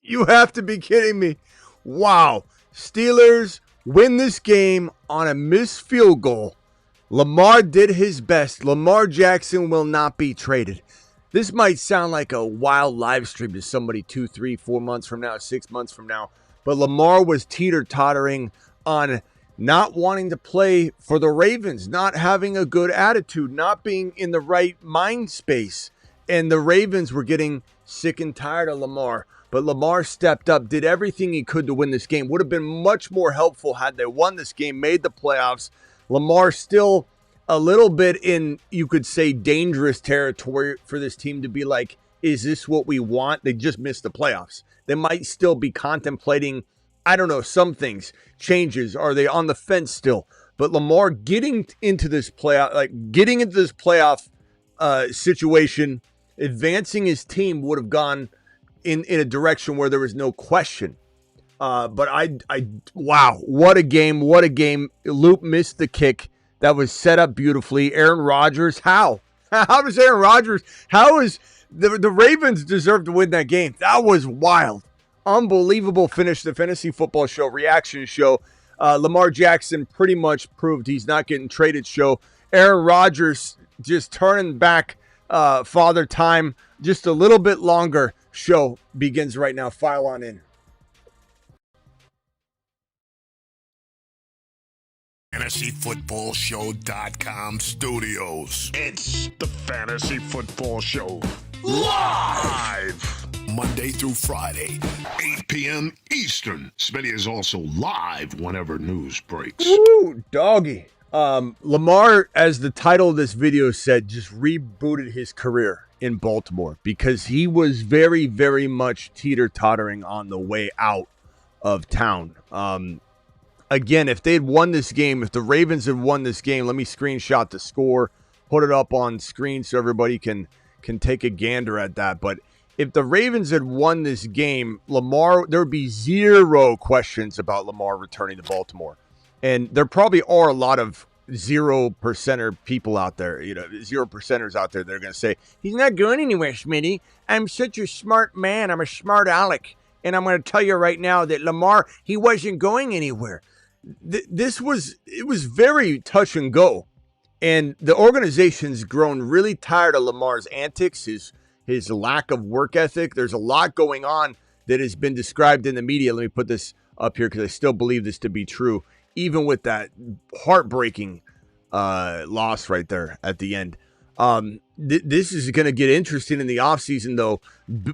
You have to be kidding me. Wow. Steelers win this game on a missed field goal. Lamar did his best. Lamar Jackson will not be traded. This might sound like a wild live stream to somebody 2, 3, 4 months from now, 6 months from now. But Lamar was teeter-tottering on not wanting to play for the Ravens, not having a good attitude, not being in the right mind space. And the Ravens were getting sick and tired of Lamar. But Lamar stepped up, did everything he could to win this game. Would have been much more helpful had they won this game, made the playoffs. Lamar still a little bit in, you could say, dangerous territory for this team to be like, is this what we want? They just missed the playoffs. They might still be contemplating, I don't know, some things, changes. Are they on the fence still? But Lamar getting into this playoff, situation, advancing his team would have gone in a direction where there was no question. But wow, what a game, what a game. Loop missed the kick. That was set up beautifully. Aaron Rodgers, how? How does Aaron Rodgers, how is the Ravens deserve to win that game? That was wild. Unbelievable finish. The Fantasy Football Show reaction show. Lamar Jackson pretty much proved he's not getting traded show. Aaron Rodgers just turning back father time just a little bit longer. Show begins right now. File on in. FantasyFootballShow.com studios. It's the Fantasy Football Show. Live! Monday through Friday, 8 p.m. Eastern. Smitty is also live whenever news breaks. Ooh, doggy. Lamar, as the title of this video said, just rebooted his career in Baltimore because he was very, very much teeter-tottering on the way out of town. Again, if they'd won this game, if the Ravens had won this game, let me screenshot the score, put it up on screen so everybody can take a gander at that. But if the Ravens had won this game, Lamar, there would be zero questions about Lamar returning to Baltimore. And there probably are a lot of 0%er people out there, 0%ers out there that are going to say, he's not going anywhere, Smitty. I'm such a smart man. I'm a smart aleck. And I'm going to tell you right now that Lamar, he wasn't going anywhere. It was very touch and go. And the organization's grown really tired of Lamar's antics, his lack of work ethic. There's a lot going on that has been described in the media. Let me put this up here because I still believe this to be true, even with that heartbreaking loss right there at the end. This is going to get interesting in the offseason, though.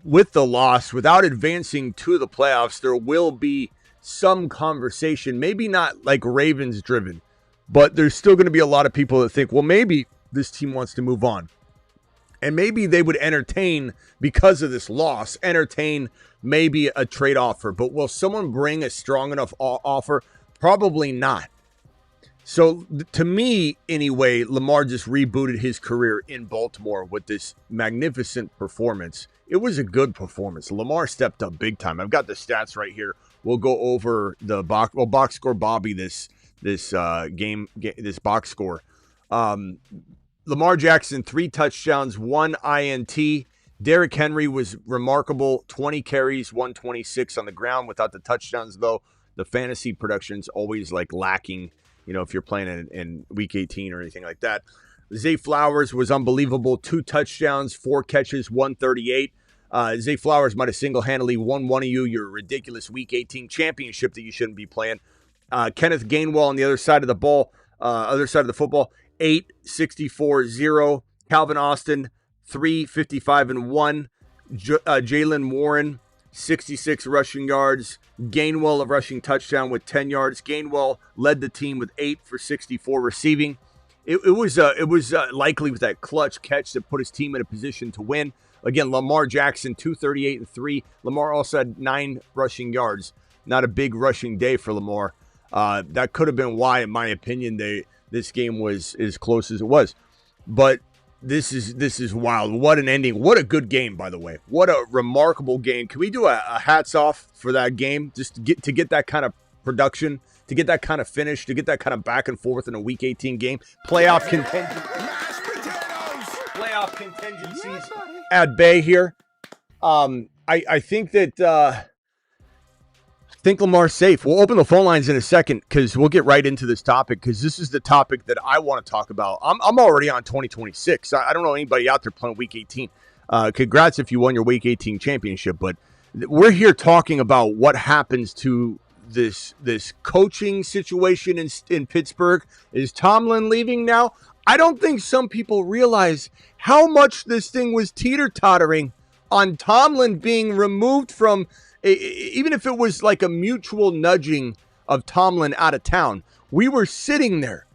With the loss, without advancing to the playoffs, there will be some conversation, maybe not like Ravens driven, but there's still going to be a lot of people that think, well, maybe this team wants to move on. And maybe they would entertain, because of this loss, maybe a trade offer. But will someone bring a strong enough offer? Probably not. So to me, anyway, Lamar just rebooted his career in Baltimore with this magnificent performance. It was a good performance. Lamar stepped up big time. I've got the stats right here. We'll go over the box score Bobby this box score. Lamar Jackson, 3 touchdowns, 1 INT. Derrick Henry was remarkable, 20 carries, 126 on the ground without the touchdowns, though. The fantasy production's always like lacking, if you're playing in week 18 or anything like that. Zay Flowers was unbelievable, 2 touchdowns, 4 catches, 138. Zay Flowers might have single-handedly won one of your ridiculous week 18 championship that you shouldn't be playing. Kenneth Gainwell on the other side of the ball, football, 8, 64, 0. Calvin Austin, 3, 55, and 1. Jaylen Warren, 66 rushing yards. Gainwell, a rushing touchdown with 10 yards. Gainwell led the team with 8 for 64 receiving. It was likely with that clutch catch that put his team in a position to win. Again, Lamar Jackson, 238 and 3. Lamar also had 9 rushing yards. Not a big rushing day for Lamar. That could have been why, in my opinion, this game was as close as it was. But this is wild. What an ending. What a good game, by the way. What a remarkable game. Can we do a hats off for that game? Just to get that kind of production, to get that kind of finish, to get that kind of back and forth in a Week 18 game. Playoff contingencies at bay here. I think that Think Lamar's safe. We'll open the phone lines in a second because we'll get right into this topic because this is the topic that I want to talk about. I'm already on 2026. I don't know anybody out there playing Week 18. Congrats if you won your Week 18 championship, but we're here talking about what happens to this coaching situation in Pittsburgh. Is Tomlin leaving now? I don't think some people realize how much this thing was teeter-tottering on Tomlin being removed from, even if it was like a mutual nudging of Tomlin out of town. We were sitting there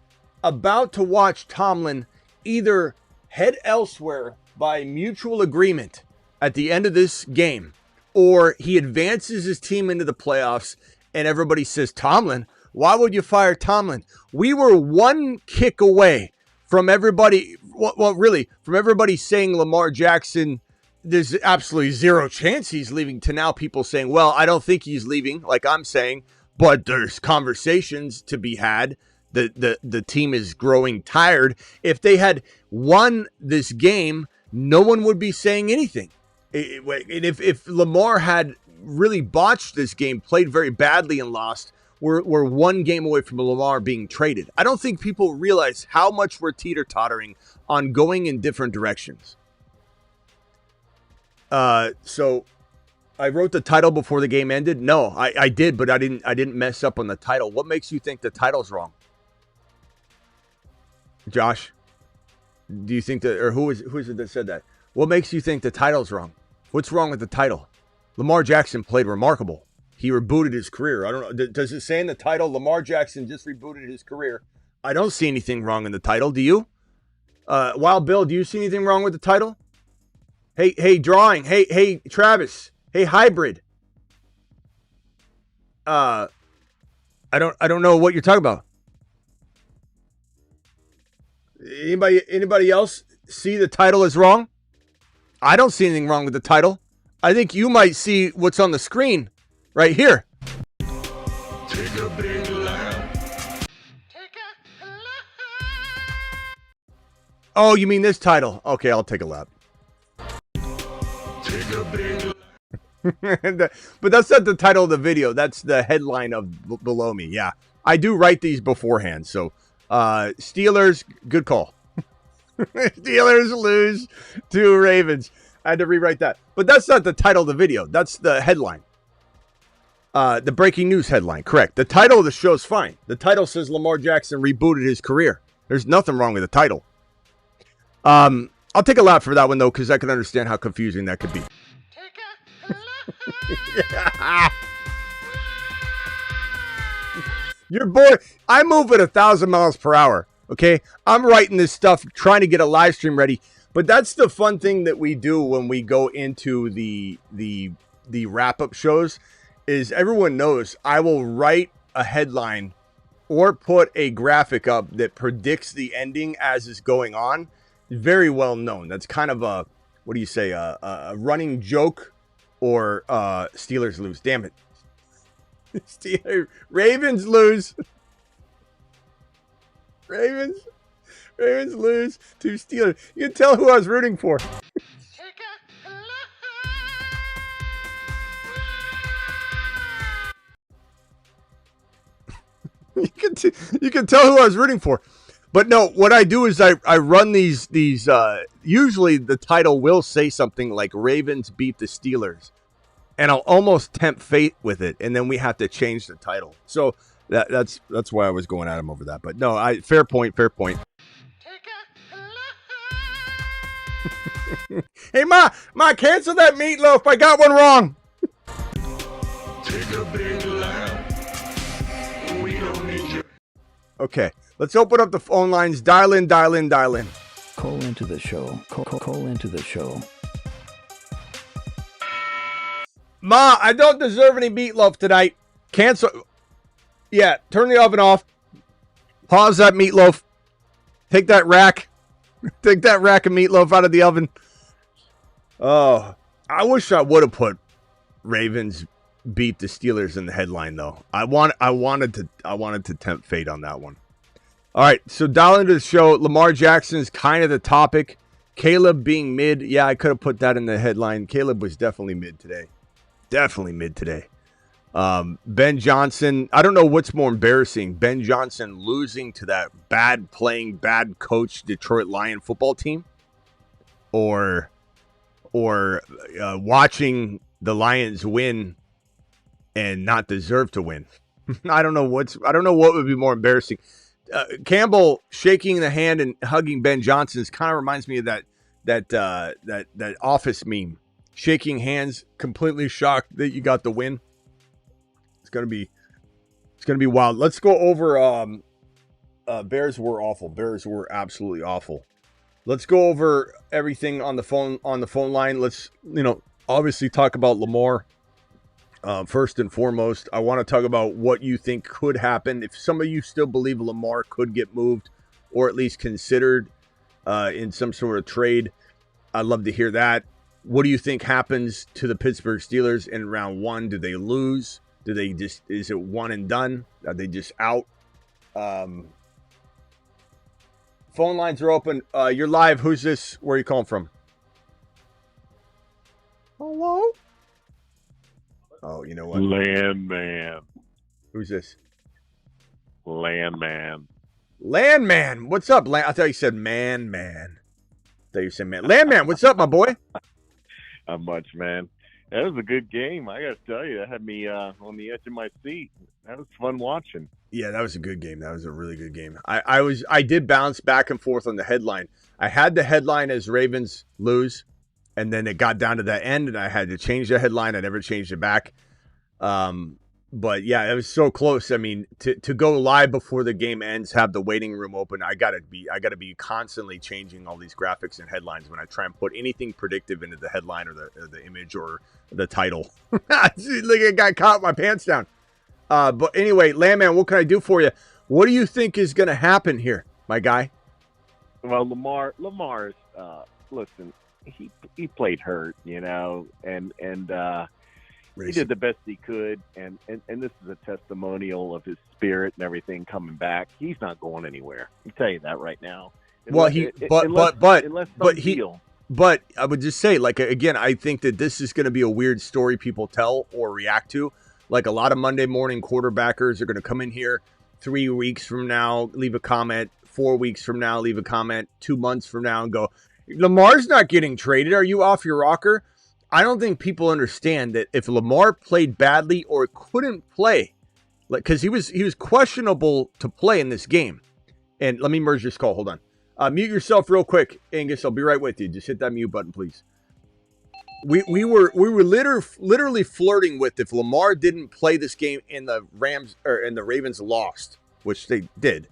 about to watch Tomlin either head elsewhere by mutual agreement at the end of this game, or he advances his team into the playoffs and everybody says, Tomlin, why would you fire Tomlin? We were one kick away from everybody, well, really, from everybody saying Lamar Jackson, there's absolutely zero chance he's leaving, to now people saying, well, I don't think he's leaving, like I'm saying, but there's conversations to be had. The team is growing tired. If they had won this game, no one would be saying anything. And if Lamar had really botched this game, played very badly and lost, we're one game away from Lamar being traded. I don't think people realize how much we're teeter-tottering on going in different directions. So I wrote the title before the game ended. No, I did, but I didn't mess up on the title. What makes you think the title's wrong? Josh, do you think that, or who is it that said that? What makes you think the title's wrong? What's wrong with the title? Lamar Jackson played remarkable. He rebooted his career. I don't know. Does it say in the title, Lamar Jackson just rebooted his career? I don't see anything wrong in the title. Do you? Wild Bill, do you see anything wrong with the title? Hey, drawing. Hey, Travis. Hey, hybrid. I don't know what you're talking about. Anybody else see the title as wrong? I don't see anything wrong with the title. I think you might see what's on the screen right here. Take a big lap. Oh, you mean this title? Okay, I'll take a lap. Take a big But that's not the title of the video. That's the headline of below me. Yeah, I do write these beforehand. So, Steelers, good call. Steelers lose to Ravens. I had to rewrite that. But that's not the title of the video. That's the headline. The breaking news headline. Correct. The title of the show is fine. The title says Lamar Jackson rebooted his career. There's nothing wrong with the title. I'll take a lap for that one, though, because I can understand how confusing that could be. Yeah. Your boy, I move at 1,000 miles per hour. Okay, I'm writing this stuff, trying to get a live stream ready. But that's the fun thing that we do when we go into the wrap up shows. Is everyone knows I will write a headline or put a graphic up that predicts the ending as is going on. Very well known. That's kind of a, what do you say, a running joke, or Steelers lose. Damn it. Ravens lose. Ravens lose to Steelers. You can tell who I was rooting for. You can tell who I was rooting for. But no, what I do is I run these usually the title will say something like Ravens beat the Steelers. And I'll almost tempt fate with it, and then we have to change the title. So that's why I was going at him over that. But no, fair point. Hey, Ma, cancel that meatloaf. I got one wrong. Take a big lap. We don't need you. Okay, let's open up the phone lines. Dial in. Call into the show. Call into the show. Ma, I don't deserve any meatloaf tonight. Cancel. Yeah, turn the oven off. Pause that meatloaf. Take that rack. Take that rack of meatloaf out of the oven. Oh, I wish I would have put Ravens beat the Steelers in the headline, though. I wanted to tempt fate on that one. All right, so dial into the show. Lamar Jackson is kind of the topic. Caleb being mid. Yeah, I could have put that in the headline. Caleb was definitely mid today. Ben Johnson, I don't know what's more embarrassing, Ben Johnson losing to that bad coach Detroit Lion football team, or watching the Lions win and not deserve to win. I don't know what would be more embarrassing. Campbell shaking the hand and hugging Ben Johnson kind of reminds me of that Office meme. Shaking hands, completely shocked that you got the win. It's gonna be wild. Let's go over. Bears were awful. Bears were absolutely awful. Let's go over everything on the phone line. Let's obviously talk about Lamar. First and foremost, I want to talk about what you think could happen if some of you still believe Lamar could get moved or at least considered in some sort of trade. I'd love to hear that. What do you think happens to the Pittsburgh Steelers in round one? Do they lose? Is it one and done? Are they just out? Phone lines are open. You're live. Who's this? Where are you calling from? Hello? Oh, you know what? Landman. Who's this? Landman. Landman. What's up? I thought you said man. I thought you said man. Landman, what's up, my boy? Not much, man. That was a good game. I got to tell you, that had me on the edge of my seat. That was fun watching. Yeah, that was a good game. That was a really good game. I did bounce back and forth on the headline. I had the headline as Ravens lose, and then it got down to the end, and I had to change the headline. I never changed it back. But yeah, it was so close. I mean, to go live before the game ends, have the waiting room open. I gotta be constantly changing all these graphics and headlines when I try and put anything predictive into the headline or the image or the title. Look, I got caught my pants down. But anyway, Landman, what can I do for you? What do you think is going to happen here, my guy? Well, Lamar's listen, he played hurt, and he did the best he could, and this is a testimonial of his spirit and everything coming back. He's not going anywhere. I can tell you that right now. But I would just say, like, again, I think that this is going to be a weird story people tell or react to. Like, a lot of Monday morning quarterbackers are going to come in here 3 weeks from now, leave a comment, 4 weeks from now, leave a comment, 2 months from now, and go, Lamar's not getting traded. Are you off your rocker? I don't think people understand that if Lamar played badly or couldn't play, like, because he was questionable to play in this game. And let me merge this call. Hold on. Mute yourself real quick, Angus. I'll be right with you. Just hit that mute button, please. We were literally flirting with if Lamar didn't play this game and the Ravens lost, which they did,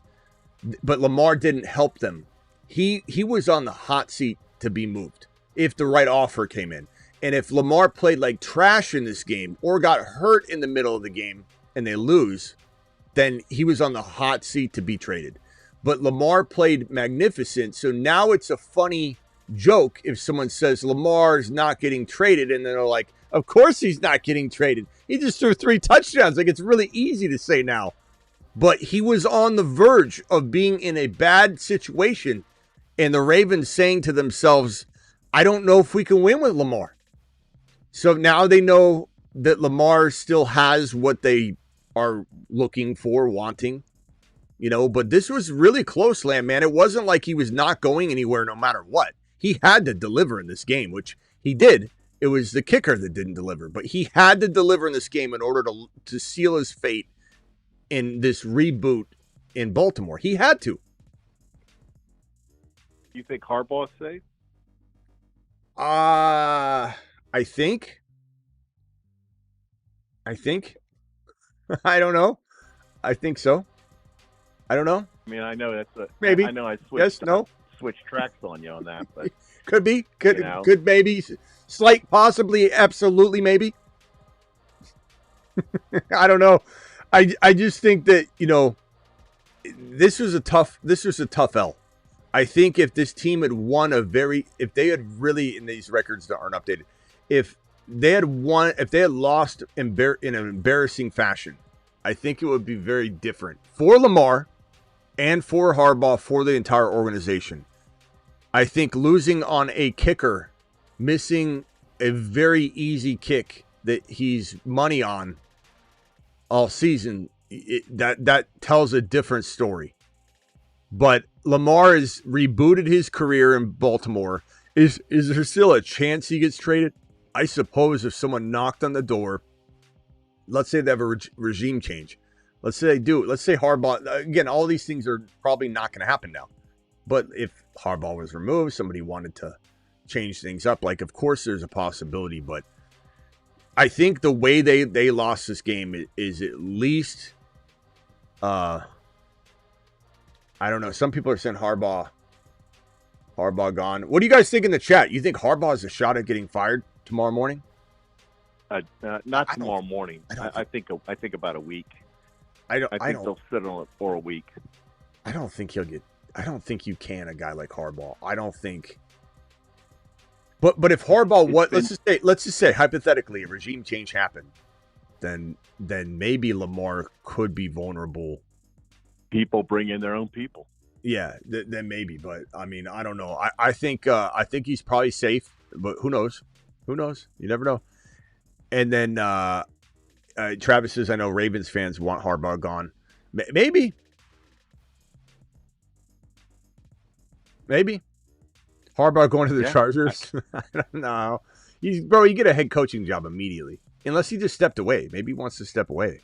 but Lamar didn't help them. He was on the hot seat to be moved if the right offer came in. And if Lamar played like trash in this game or got hurt in the middle of the game and they lose, then he was on the hot seat to be traded. But Lamar played magnificent, so now it's a funny joke if someone says Lamar's not getting traded, and then they're like, of course he's not getting traded. He just threw 3 touchdowns. Like, it's really easy to say now. But he was on the verge of being in a bad situation, and the Ravens saying to themselves, I don't know if we can win with Lamar. So now they know that Lamar still has what they are looking for, wanting. But this was really close, Landman. It wasn't like he was not going anywhere no matter what. He had to deliver in this game, which he did. It was the kicker that didn't deliver. But he had to deliver in this game in order to seal his fate in this reboot in Baltimore. He had to. You think Harbaugh's safe? I think. I don't know. I think so. I don't know. I mean, I know that's maybe. I know I switched tracks on you on that, but could be, could maybe, slight, possibly, absolutely, maybe. I don't know. I just think that this was a tough L. I think if this team had won if they had really, in these records that aren't updated, if they had lost in an embarrassing fashion, I think it would be very different for Lamar and for Harbaugh, for the entire organization. I think losing on a kicker, missing a very easy kick that he's money on, all season, that tells a different story. But Lamar has rebooted his career in Baltimore. Is there still a chance he gets traded? I suppose if someone knocked on the door, let's say they have a regime change. Let's say they do. Let's say Harbaugh, again, all these things are probably not going to happen now. But if Harbaugh was removed, somebody wanted to change things up, like, of course there's a possibility. But I think the way they lost this game is at least, I don't know. Some people are saying Harbaugh gone. What do you guys think in the chat? You think Harbaugh has a shot at getting fired tomorrow morning? Not tomorrow morning. I think about a week. I think they'll sit on it for a week. I don't think he'll get. I don't think you can a guy like Harbaugh. I don't think. But if Harbaugh, let's just say hypothetically a regime change happened, then maybe Lamar could be vulnerable. People bring in their own people. Yeah, then maybe. But I mean, I don't know. I think he's probably safe. But who knows? Who knows? You never know. And then Travis says, I know Ravens fans want Harbaugh gone. Maybe. Harbaugh going to the Chargers? I don't know. You get a head coaching job immediately. Unless he just stepped away. Maybe he wants to step away.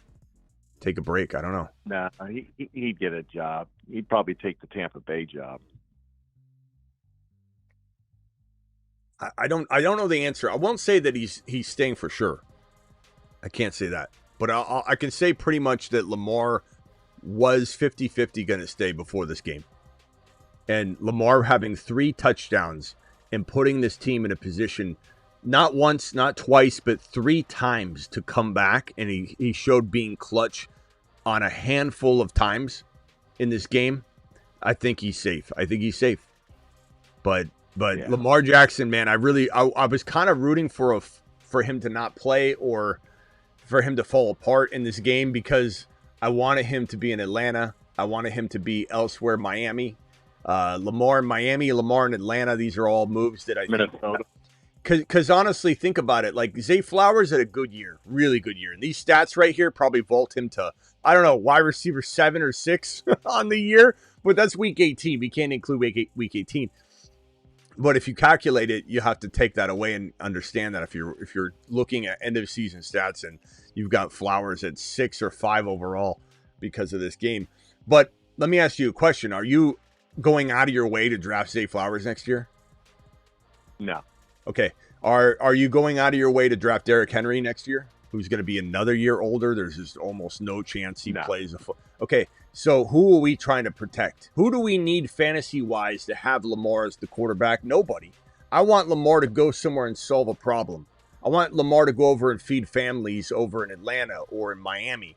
Take a break. I don't know. Nah, he'd get a job. He'd probably take the Tampa Bay job. I don't know the answer. I won't say that he's staying for sure. I can't say that. But I can say pretty much that Lamar was 50-50 going to stay before this game. And Lamar having 3 touchdowns and putting this team in a position, not once, not twice, but 3 times to come back. And he showed being clutch on a handful of times in this game. I think he's safe. But Lamar Jackson, man, I was kind of rooting for him to not play or for him to fall apart in this game because I wanted him to be in Atlanta. I wanted him to be elsewhere, Miami. Lamar in Miami, Lamar in Atlanta. These are all moves that I Minnesota. Because honestly, think about it. Like Zay Flowers had a good year, really good year. And these stats right here probably vault him to, I don't know, wide receiver 7 or 6 on the year. But that's week 18. We can't include week 18. But if you calculate it, you have to take that away and understand that if you're looking at end of season stats and you've got Flowers at 6 or 5 overall because of this game. But let me ask you a question. Are you going out of your way to draft Zay Flowers next year? No. Okay. Are you going out of your way to draft Derrick Henry next year, who's going to be another year older? There's just almost no chance he plays a Okay. So who are we trying to protect? Who do we need fantasy-wise to have Lamar as the quarterback? Nobody. I want Lamar to go somewhere and solve a problem. I want Lamar to go over and feed families over in Atlanta or in Miami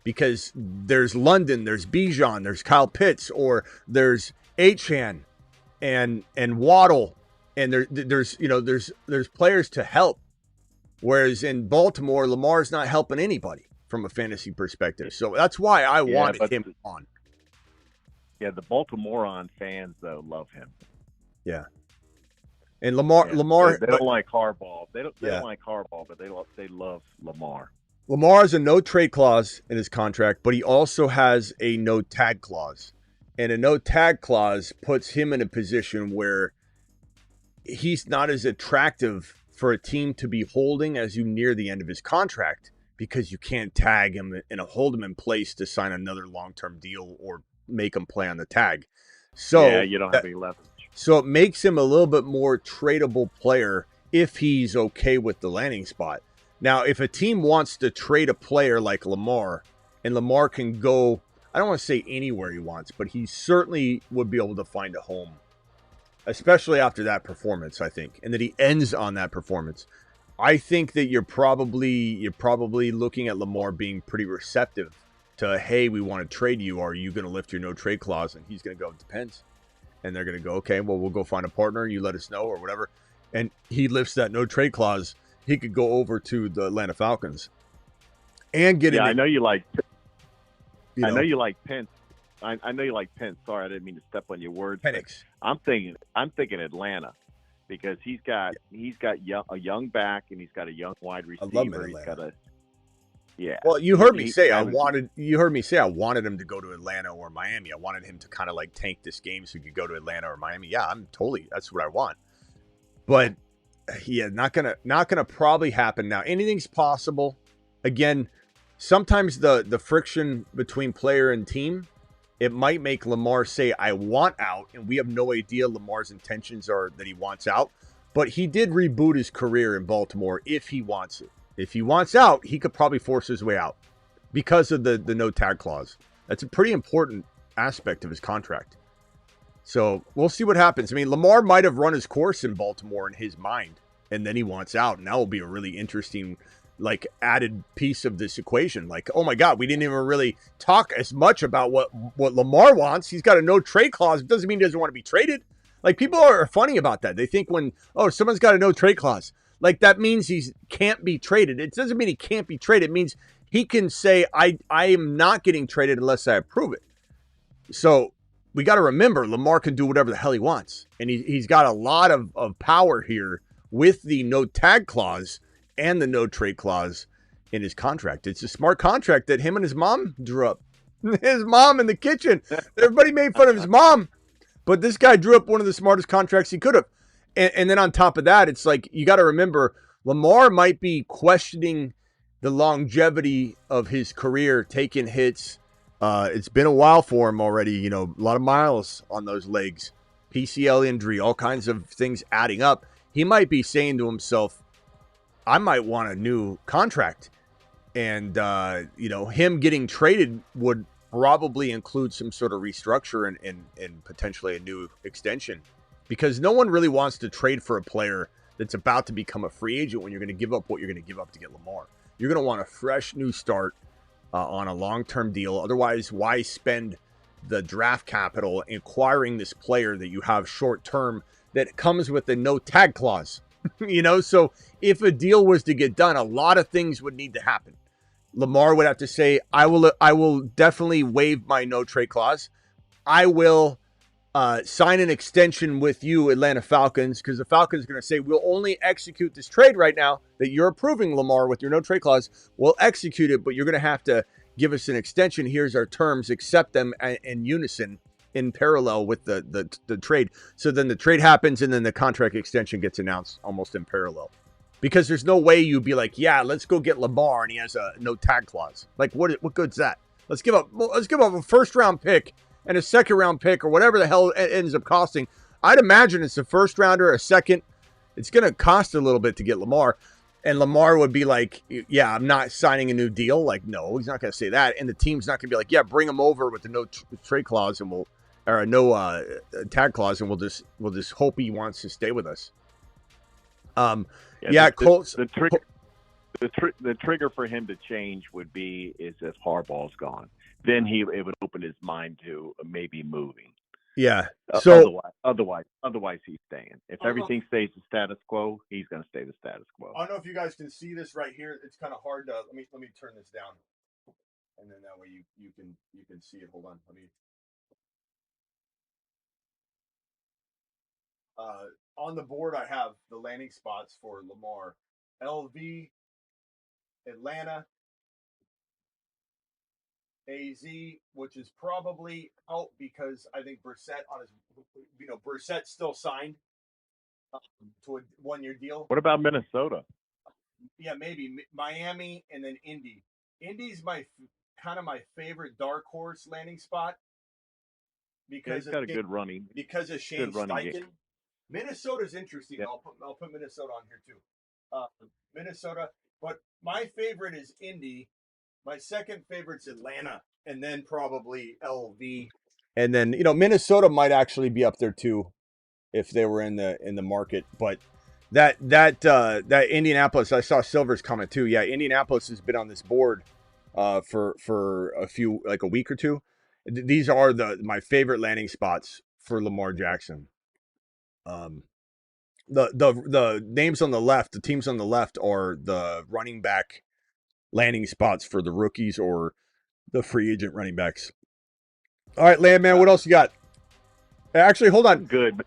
because there's London, there's Bijan, there's Kyle Pitts, or there's Achane and Waddle, and there's players to help. Whereas in Baltimore, Lamar's not helping anybody from a fantasy perspective. So that's why I wanted him on. Yeah, the Baltimorean fans though love him. Yeah. And Lamar they don't like Harbaugh. They don't like Harbaugh, but they love Lamar. Lamar has a no trade clause in his contract, but he also has a no tag clause. And a no tag clause puts him in a position where he's not as attractive for a team to be holding as you near the end of his contract because you can't tag him and hold him in place to sign another long-term deal or make him play on the tag. So you don't have any leverage. So it makes him a little bit more tradable player if he's okay with the landing spot. Now, if a team wants to trade a player like Lamar, and Lamar can go, I don't want to say anywhere he wants, but he certainly would be able to find a home, especially after that performance, I think, and that he ends on that performance. I think that you're probably looking at Lamar being pretty receptive to, hey, we want to trade you. Are you going to lift your no trade clause? And he's going to go, it depends. And they're going to go, okay, well, we'll go find a partner. You let us know or whatever. And he lifts that no trade clause. He could go over to the Atlanta Falcons and get in. I know you like. I know you like Pence. I know you like Pence. Sorry, I didn't mean to step on your words. Penix. I'm thinking Atlanta because he's got a young back and he's got a young wide receiver. I love him in Atlanta. Yeah. Well, you heard me He- say that I was- wanted. You heard me say I wanted him to go to Atlanta or Miami. I wanted him to kind of like tank this game so he could go to Atlanta or Miami. Yeah, I'm totally. That's what I want. But yeah, not gonna probably happen now. Anything's possible. Again, sometimes the friction between player and team, it might make Lamar say I want out, and we have no idea Lamar's intentions are that he wants out. But he did reboot his career in Baltimore if he wants it. If he wants out, he could probably force his way out because of the no tag clause. That's a pretty important aspect of his contract. So we'll see what happens. I mean, Lamar might have run his course in Baltimore in his mind, and then he wants out, and that will be a really interesting, like, added piece of this equation. Like, oh my God, we didn't even really talk as much about what Lamar wants. He's got a no trade clause. It doesn't mean he doesn't want to be traded. Like, people are funny about that. They think when, oh, someone's got a no trade clause, like that means he can't be traded. It doesn't mean he can't be traded. It means he can say, I am not getting traded unless I approve it. So we got to remember, Lamar can do whatever the hell he wants. And he's got a lot of power here with the no tag clause and the no trade clause in his contract. It's a smart contract that him and his mom drew up. His mom in the kitchen. Everybody made fun of his mom. But this guy drew up one of the smartest contracts he could have. And then on top of that, it's like, you got to remember, Lamar might be questioning the longevity of his career, taking hits. It's been a while for him already, you know, a lot of miles on those legs, PCL injury, all kinds of things adding up. He might be saying to himself, I might want a new contract. And, you know, him getting traded would probably include some sort of restructure and potentially a new extension, because no one really wants to trade for a player that's about to become a free agent when you're going to give up what you're going to give up to get Lamar. You're going to want a fresh new start on a long-term deal. Otherwise, why spend the draft capital acquiring this player that you have short-term that comes with a no tag clause? You know, so if a deal was to get done, a lot of things would need to happen. Lamar would have to say, I will definitely waive my no trade clause. I will sign an extension with you, Atlanta Falcons, because the Falcons are going to say, we'll only execute this trade right now that you're approving, Lamar, with your no trade clause. We'll execute it, but you're going to have to give us an extension. Here's our terms. Accept them in unison, in parallel with the trade. So then the trade happens, and then the contract extension gets announced almost in parallel. Because there's no way you'd be like, yeah, let's go get Lamar, and he has a no tag clause. Like, what good's that? Let's give up a first round pick and a second round pick, or whatever the hell it ends up costing. I'd imagine it's a first rounder, a second. It's going to cost a little bit to get Lamar. And Lamar would be like, yeah, I'm not signing a new deal. Like, no, he's not going to say that. And the team's not going to be like, yeah, bring him over with the no trade clause, and or a no tag clause, and we'll just hope he wants to stay with us. Colts. The trigger for him to change would be is if Harbaugh's gone. Then it would open his mind to maybe moving. Yeah. So otherwise he's staying. If everything stays the status quo, he's going to stay the status quo. I don't know if you guys can see this right here. It's kind of hard to let me turn this down, and then that way you can see it. Hold on. On the board, I have the landing spots for Lamar: LV, Atlanta, AZ, which is probably out because I think Brissett Brissett's still signed to a one-year deal. What about Minnesota? Yeah, maybe Miami and then Indy. Indy's my favorite dark horse landing spot because he's got a good running. Because of Shane Steichen. Minnesota's interesting. Yeah. I'll put Minnesota on here too. Minnesota, but my favorite is Indy. My second favorite's Atlanta, and then probably LV. And then, Minnesota might actually be up there too if they were in the market. But that Indianapolis, I saw Silver's comment too. Yeah, Indianapolis has been on this board for a week or two. These are my favorite landing spots for Lamar Jackson. The names on the left, the teams on the left are the running back landing spots for the rookies or the free agent running backs. All right, Landman, what else you got? Actually, hold on. Good.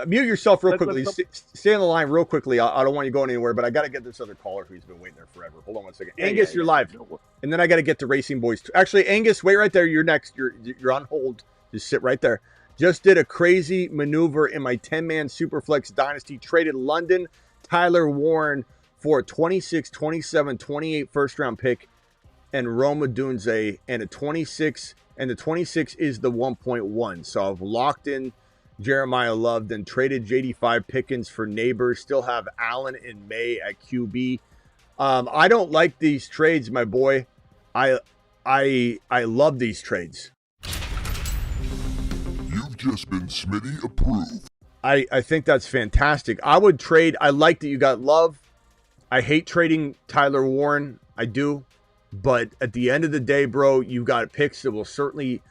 Mute yourself real Let's- quickly. let's- Stay on the line real quickly. I don't want you going anywhere, but I got to get this other caller who's been waiting there forever. Hold on one second. Angus, you're live. And then I got to get to Racing Boys. Actually, Angus, wait right there. You're next. You're on hold. Just sit right there. Just did a crazy maneuver in my 10-man Superflex Dynasty. Traded London, Tyler Warren for a 26, 27, 28 first-round pick and Roma Dunze and a 26. And the 26 is the 1.1. So I've locked in Jeremiah Love, then traded JD5 Pickens for Neighbors. Still have Allen in May at QB. I don't like these trades, my boy. I love these trades. You've just been Smitty approved. I think that's fantastic. I would trade. I like that you got Love. I hate trading Tyler Warren. I do. But at the end of the day, bro, you got picks that will certainly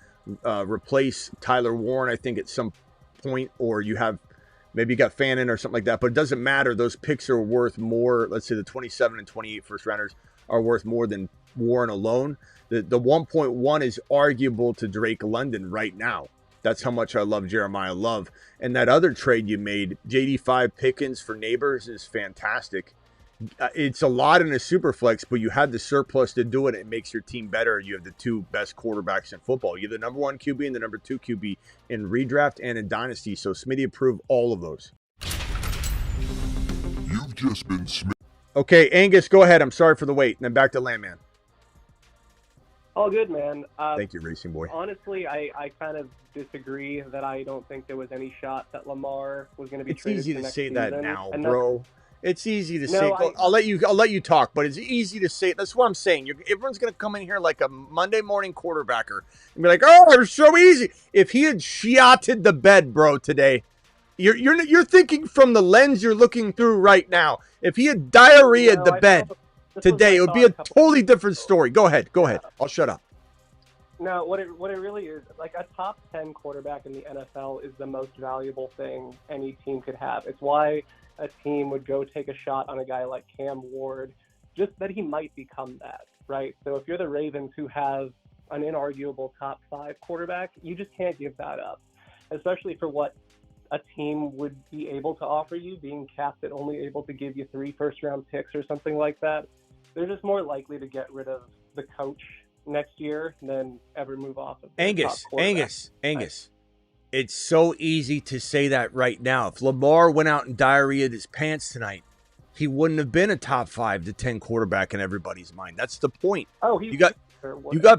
replace Tyler Warren, I think, at some point, or you have maybe you got Fannin or something like that, but it doesn't matter. Those picks are worth more. Let's say the 27 and 28 first rounders are worth more than Warren alone. The 1.1 is arguable to Drake London right now. That's how much I love Jeremiah Love. And that other trade you made, JD5 Pickens for Neighbors, is fantastic. It's a lot in a super flex, but you had the surplus to do it. It makes your team better. You have the two best quarterbacks in football. You have the number 1 QB and the number 2 QB in redraft and in Dynasty. So Smitty approved all of those. You've just been Smitty. Okay, Angus, go ahead. I'm sorry for the wait. And then back to Landman. All good, man. Thank you, Racing Boy. Honestly, I kind of disagree that I don't think there was any shot that Lamar was going to be It's traded easy to next say that season. now, And bro. It's easy to No, say. I- I'll let you talk, but it's easy to say. That's what I'm saying. Everyone's going to come in here like a Monday morning quarterbacker and be like, "Oh, it was so easy." If he had shiatted the bed, bro, today, you're thinking from the lens you're looking through right now. If he had diarrheaed the I bed thought this was today, my it would be thought a couple totally weeks different ago. story. Go ahead. I'll shut up. No, what it really is, like a top 10 quarterback in the NFL is the most valuable thing any team could have. It's why a team would go take a shot on a guy like Cam Ward, just that he might become that, right? So if you're the Ravens who have an inarguable top 5 quarterback, you just can't give that up, especially for what a team would be able to offer you, being capped at only able to give you 3 first-round picks or something like that. They're just more likely to get rid of the coach next year than ever move off of their top quarterback. Angus. It's so easy to say that right now. If Lamar went out and diarrheaed his pants tonight, he wouldn't have been a top 5 to 10 quarterback in everybody's mind. That's the point. Oh, You got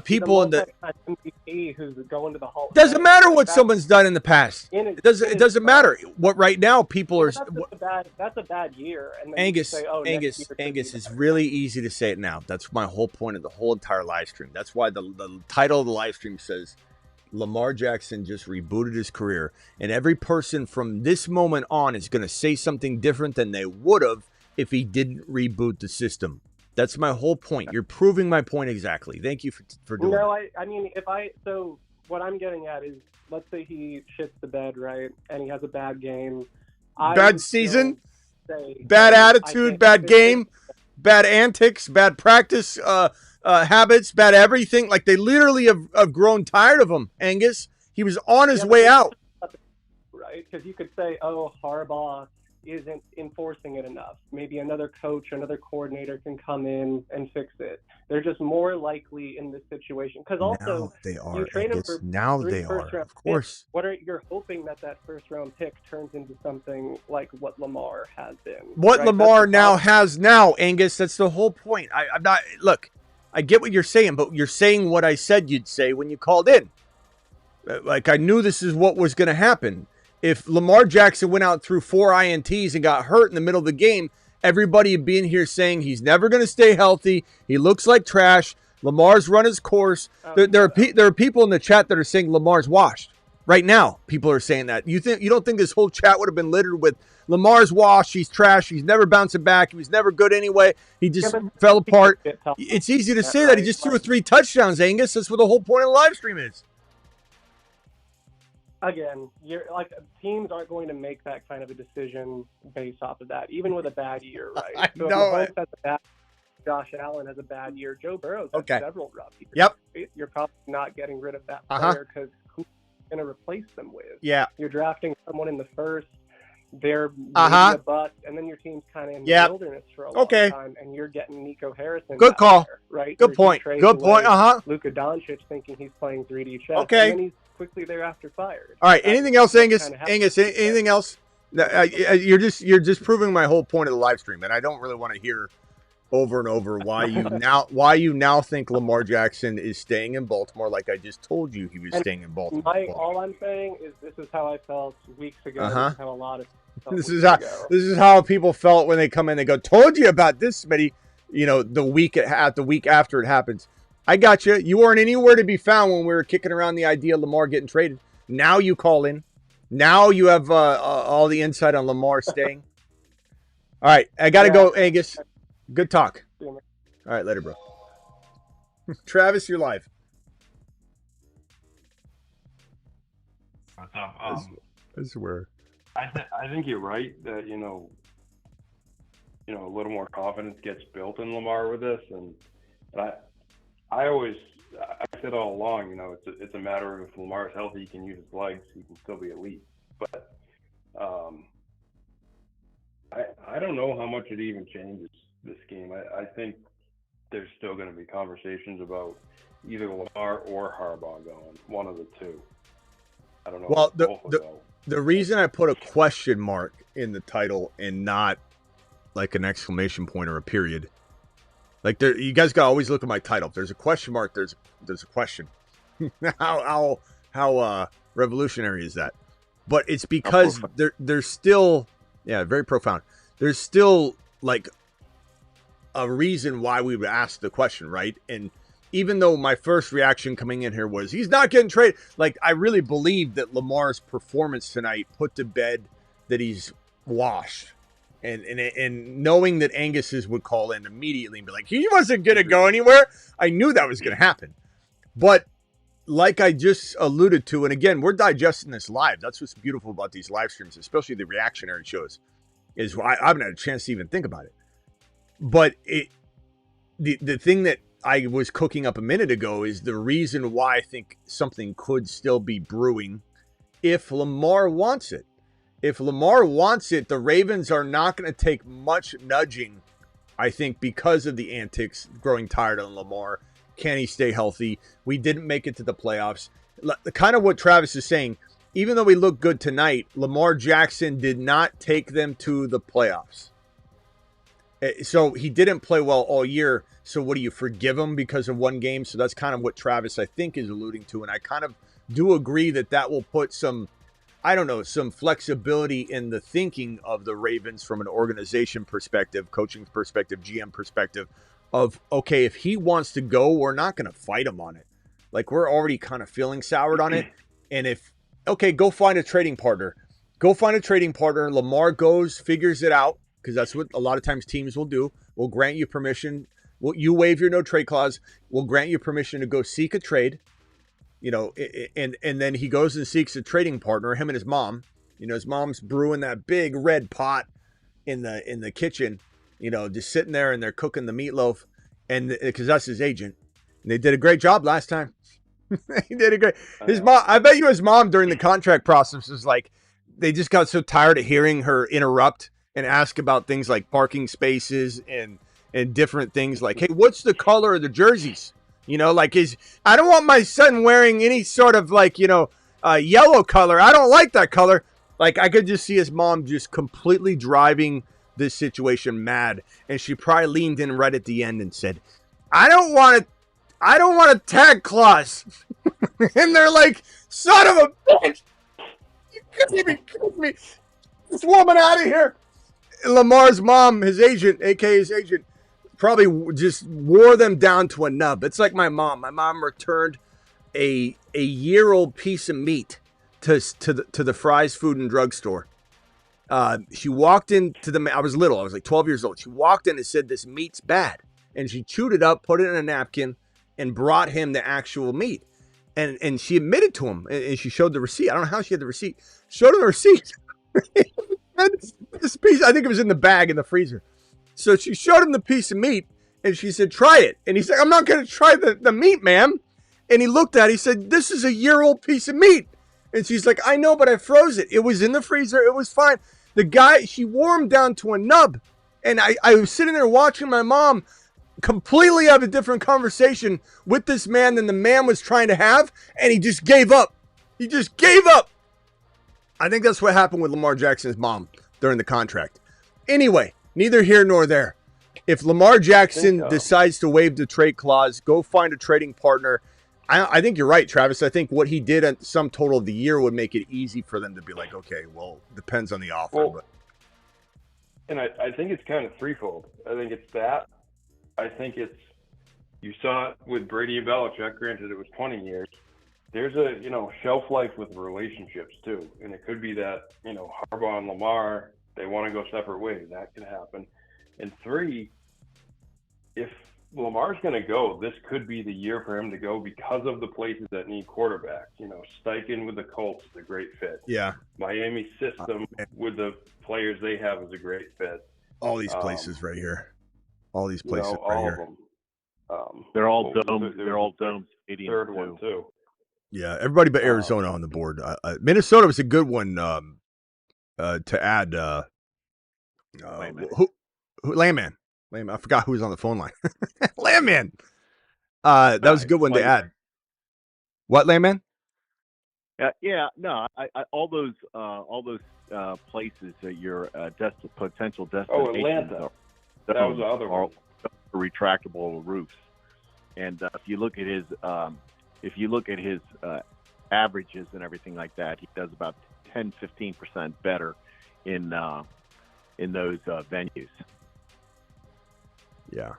people in the MVP who's going to the Hall. doesn't matter what someone's done in the past. It doesn't matter. What right now people are. That's a bad year. And then Angus, you say, oh, next year could be it's better. really easy to say it now. That's my whole point of the whole entire live stream. That's why the title of the live stream says Lamar Jackson just rebooted his career. And every person from this moment on is going to say something different than they would have if he didn't reboot the system. That's my whole point. You're proving my point exactly. Thank you for doing No, it. I mean, so what I'm getting at is, let's say he shits the bed, right, and he has a bad game. Bad season, bad attitude, bad game, bad antics, bad practice habits, bad everything. Like they literally have grown tired of him, Angus. He was on his way out. Right, because you could say, oh, Harbaugh isn't enforcing it enough. Maybe another coach, another coordinator can come in and fix it. They're just more likely in this situation. Because also, Now they are. you trade him Angus. for Now 3 they are. first-round Of course. picks. You're hoping that first round pick turns into something like what Lamar has been. What right? Lamar That's the now problem. has now, Angus. That's the whole point. I'm not. Look, I get what you're saying, but you're saying what I said you'd say when you called in. Like I knew this is what was going to happen. If Lamar Jackson went out through 4 INTs and got hurt in the middle of the game, everybody would be in here saying he's never going to stay healthy. He looks like trash. Lamar's run his course. There are people in the chat that are saying Lamar's washed. Right now, people are saying that. You don't think this whole chat would have been littered with Lamar's washed, he's trash, he's never bouncing back, he was never good anyway, he just fell apart. It's easy to say that. He just threw 3 touchdowns, Angus. That's what the whole point of the live stream is. Again, teams aren't going to make that kind of a decision based off of that, even with a bad year, right? I So if know Mahomes it. has a bad, Josh Allen has a bad year, Joe Burrow's had Okay. several rough years. Yep. You're probably not getting rid of that Uh-huh. player because who's going to replace them with? Yeah. You're drafting someone in the first they're maybe a bust, and then your team's kind of in the wilderness for a long time, and you're getting Nico Harrison. Good call. There, right? Good point. Good point. Luka Doncic thinking he's playing 3D chess, and then he's quickly thereafter fired. All right. Anything else, Angus? Anything else? You're just proving my whole point of the live stream, and I don't really want to hear over and over why you now think Lamar Jackson is staying in Baltimore, like I just told you he was staying in Baltimore. All I'm saying is this is how I felt weeks ago. This is how a lot of this is how people felt when they come in. They go, "Told you about this, Smitty." You know, the week after it happens. I got you. You weren't anywhere to be found when we were kicking around the idea of Lamar getting traded. Now you call in. Now you have all the insight on Lamar staying. All right, I got to go, Angus. Good talk. All right, later, bro. Travis, you're live. What's up? I swear. I think you're right that a little more confidence gets built in Lamar with this, and I said all along, it's a matter of if Lamar is healthy, he can use his legs, he can still be elite. But I don't know how much it even changes this game. I think there's still going to be conversations about either Lamar or Harbaugh going, one of the two. I don't know. Well, the reason I put a question mark in the title and not like an exclamation point or a period, like you guys got to always look at my title. If there's a question mark, there's a question. how revolutionary is that? But it's because there's still, very profound. There's still like a reason why we would ask the question, right? And even though my first reaction coming in here was he's not getting traded, like I really believe that Lamar's performance tonight put to bed that he's washed. And knowing that Angus's would call in immediately and be like, he wasn't going to go anywhere. I knew that was going to happen. But like I just alluded to, and again, we're digesting this live. That's what's beautiful about these live streams, especially the reactionary shows, is I haven't had a chance to even think about it. But the thing that I was cooking up a minute ago is the reason why I think something could still be brewing if Lamar wants it. If Lamar wants it, the Ravens are not going to take much nudging, I think, because of the antics, growing tired on Lamar. Can he stay healthy? We didn't make it to the playoffs. Kind of what Travis is saying, even though we look good tonight, Lamar Jackson did not take them to the playoffs. So he didn't play well all year. So what do you forgive him because of one game? So that's kind of what Travis, I think, is alluding to. And I kind of do agree that will put some flexibility in the thinking of the Ravens from an organization perspective, coaching perspective, GM perspective of, okay, if he wants to go, we're not going to fight him on it. Like, we're already kind of feeling soured on it. And go find a trading partner. Go find a trading partner. Lamar goes, figures it out, because that's what a lot of times teams will do. We'll grant you permission. You waive your no trade clause. We'll grant you permission to go seek a trade. And then he goes and seeks a trading partner, him and his mom. His mom's brewing that big red pot in the kitchen, just sitting there, and they're cooking the meatloaf, and because that's his agent. And they did a great job last time. He did a great. His mom, I bet you his mom during the contract process was like, they just got so tired of hearing her interrupt and ask about things like parking spaces and different things like, hey, what's the color of the jerseys? I don't want my son wearing any sort of yellow color. I don't like that color. Like, I could just see his mom just completely driving this situation mad. And she probably leaned in right at the end and said, I don't want a tag clause. And they're like, son of a bitch. You couldn't even kill me. This woman out of here. And Lamar's mom, his agent, a.k.a. his agent, probably just wore them down to a nub. It's like my mom. My mom returned a year-old piece of meat to the Fry's Food and Drug Store. She walked into I was little. I was like 12 years old. She walked in and said, this meat's bad. And she chewed it up, put it in a napkin, and brought him the actual meat. And she admitted to him. And she showed the receipt. I don't know how she had the receipt. Showed him the receipt. This piece, I think it was in the bag in the freezer. So she showed him the piece of meat, and she said, try it. And he said, I'm not going to try the meat, ma'am. And he looked at it. He said, this is a year-old piece of meat. And she's like, I know, but I froze it. It was in the freezer. It was fine. The guy, she wore him down to a nub. And I was sitting there watching my mom completely have a different conversation with this man than the man was trying to have, and he just gave up. He just gave up. I think that's what happened with Lamar Jackson's mom during the contract. Anyway, neither here nor there. If Lamar Jackson decides to waive the trade clause, go find a trading partner. I think you're right, Travis. I think what he did at sum total of the year would make it easy for them to be like, okay, well, depends on the offer. Well, and I think it's kind of threefold. I think it's that. I think it's, you saw it with Brady and Belichick. Granted, it was 20 years. There's a, shelf life with relationships too. And it could be that, Harbaugh and Lamar, they want to go separate ways. That can happen. And three, if Lamar's going to go, this could be the year for him to go because of the places that need quarterbacks. Steichen with the Colts is a great fit. Yeah. Miami system with the players they have is a great fit. All these places right here. All these places right all here. of them. They're all domes. They're all domes. Third one too. Yeah, everybody but Arizona on the board. Minnesota was a good one to add. Who? Landman. I forgot who was on the phone line. Landman. That was a good one to add. What, Landman? Yeah. No, all those places that your potential destinations. Oh, Atlanta. That was the other one. Retractable roofs, and if you look at his averages and everything like that, he does about 10-15% better in those venues. Yeah.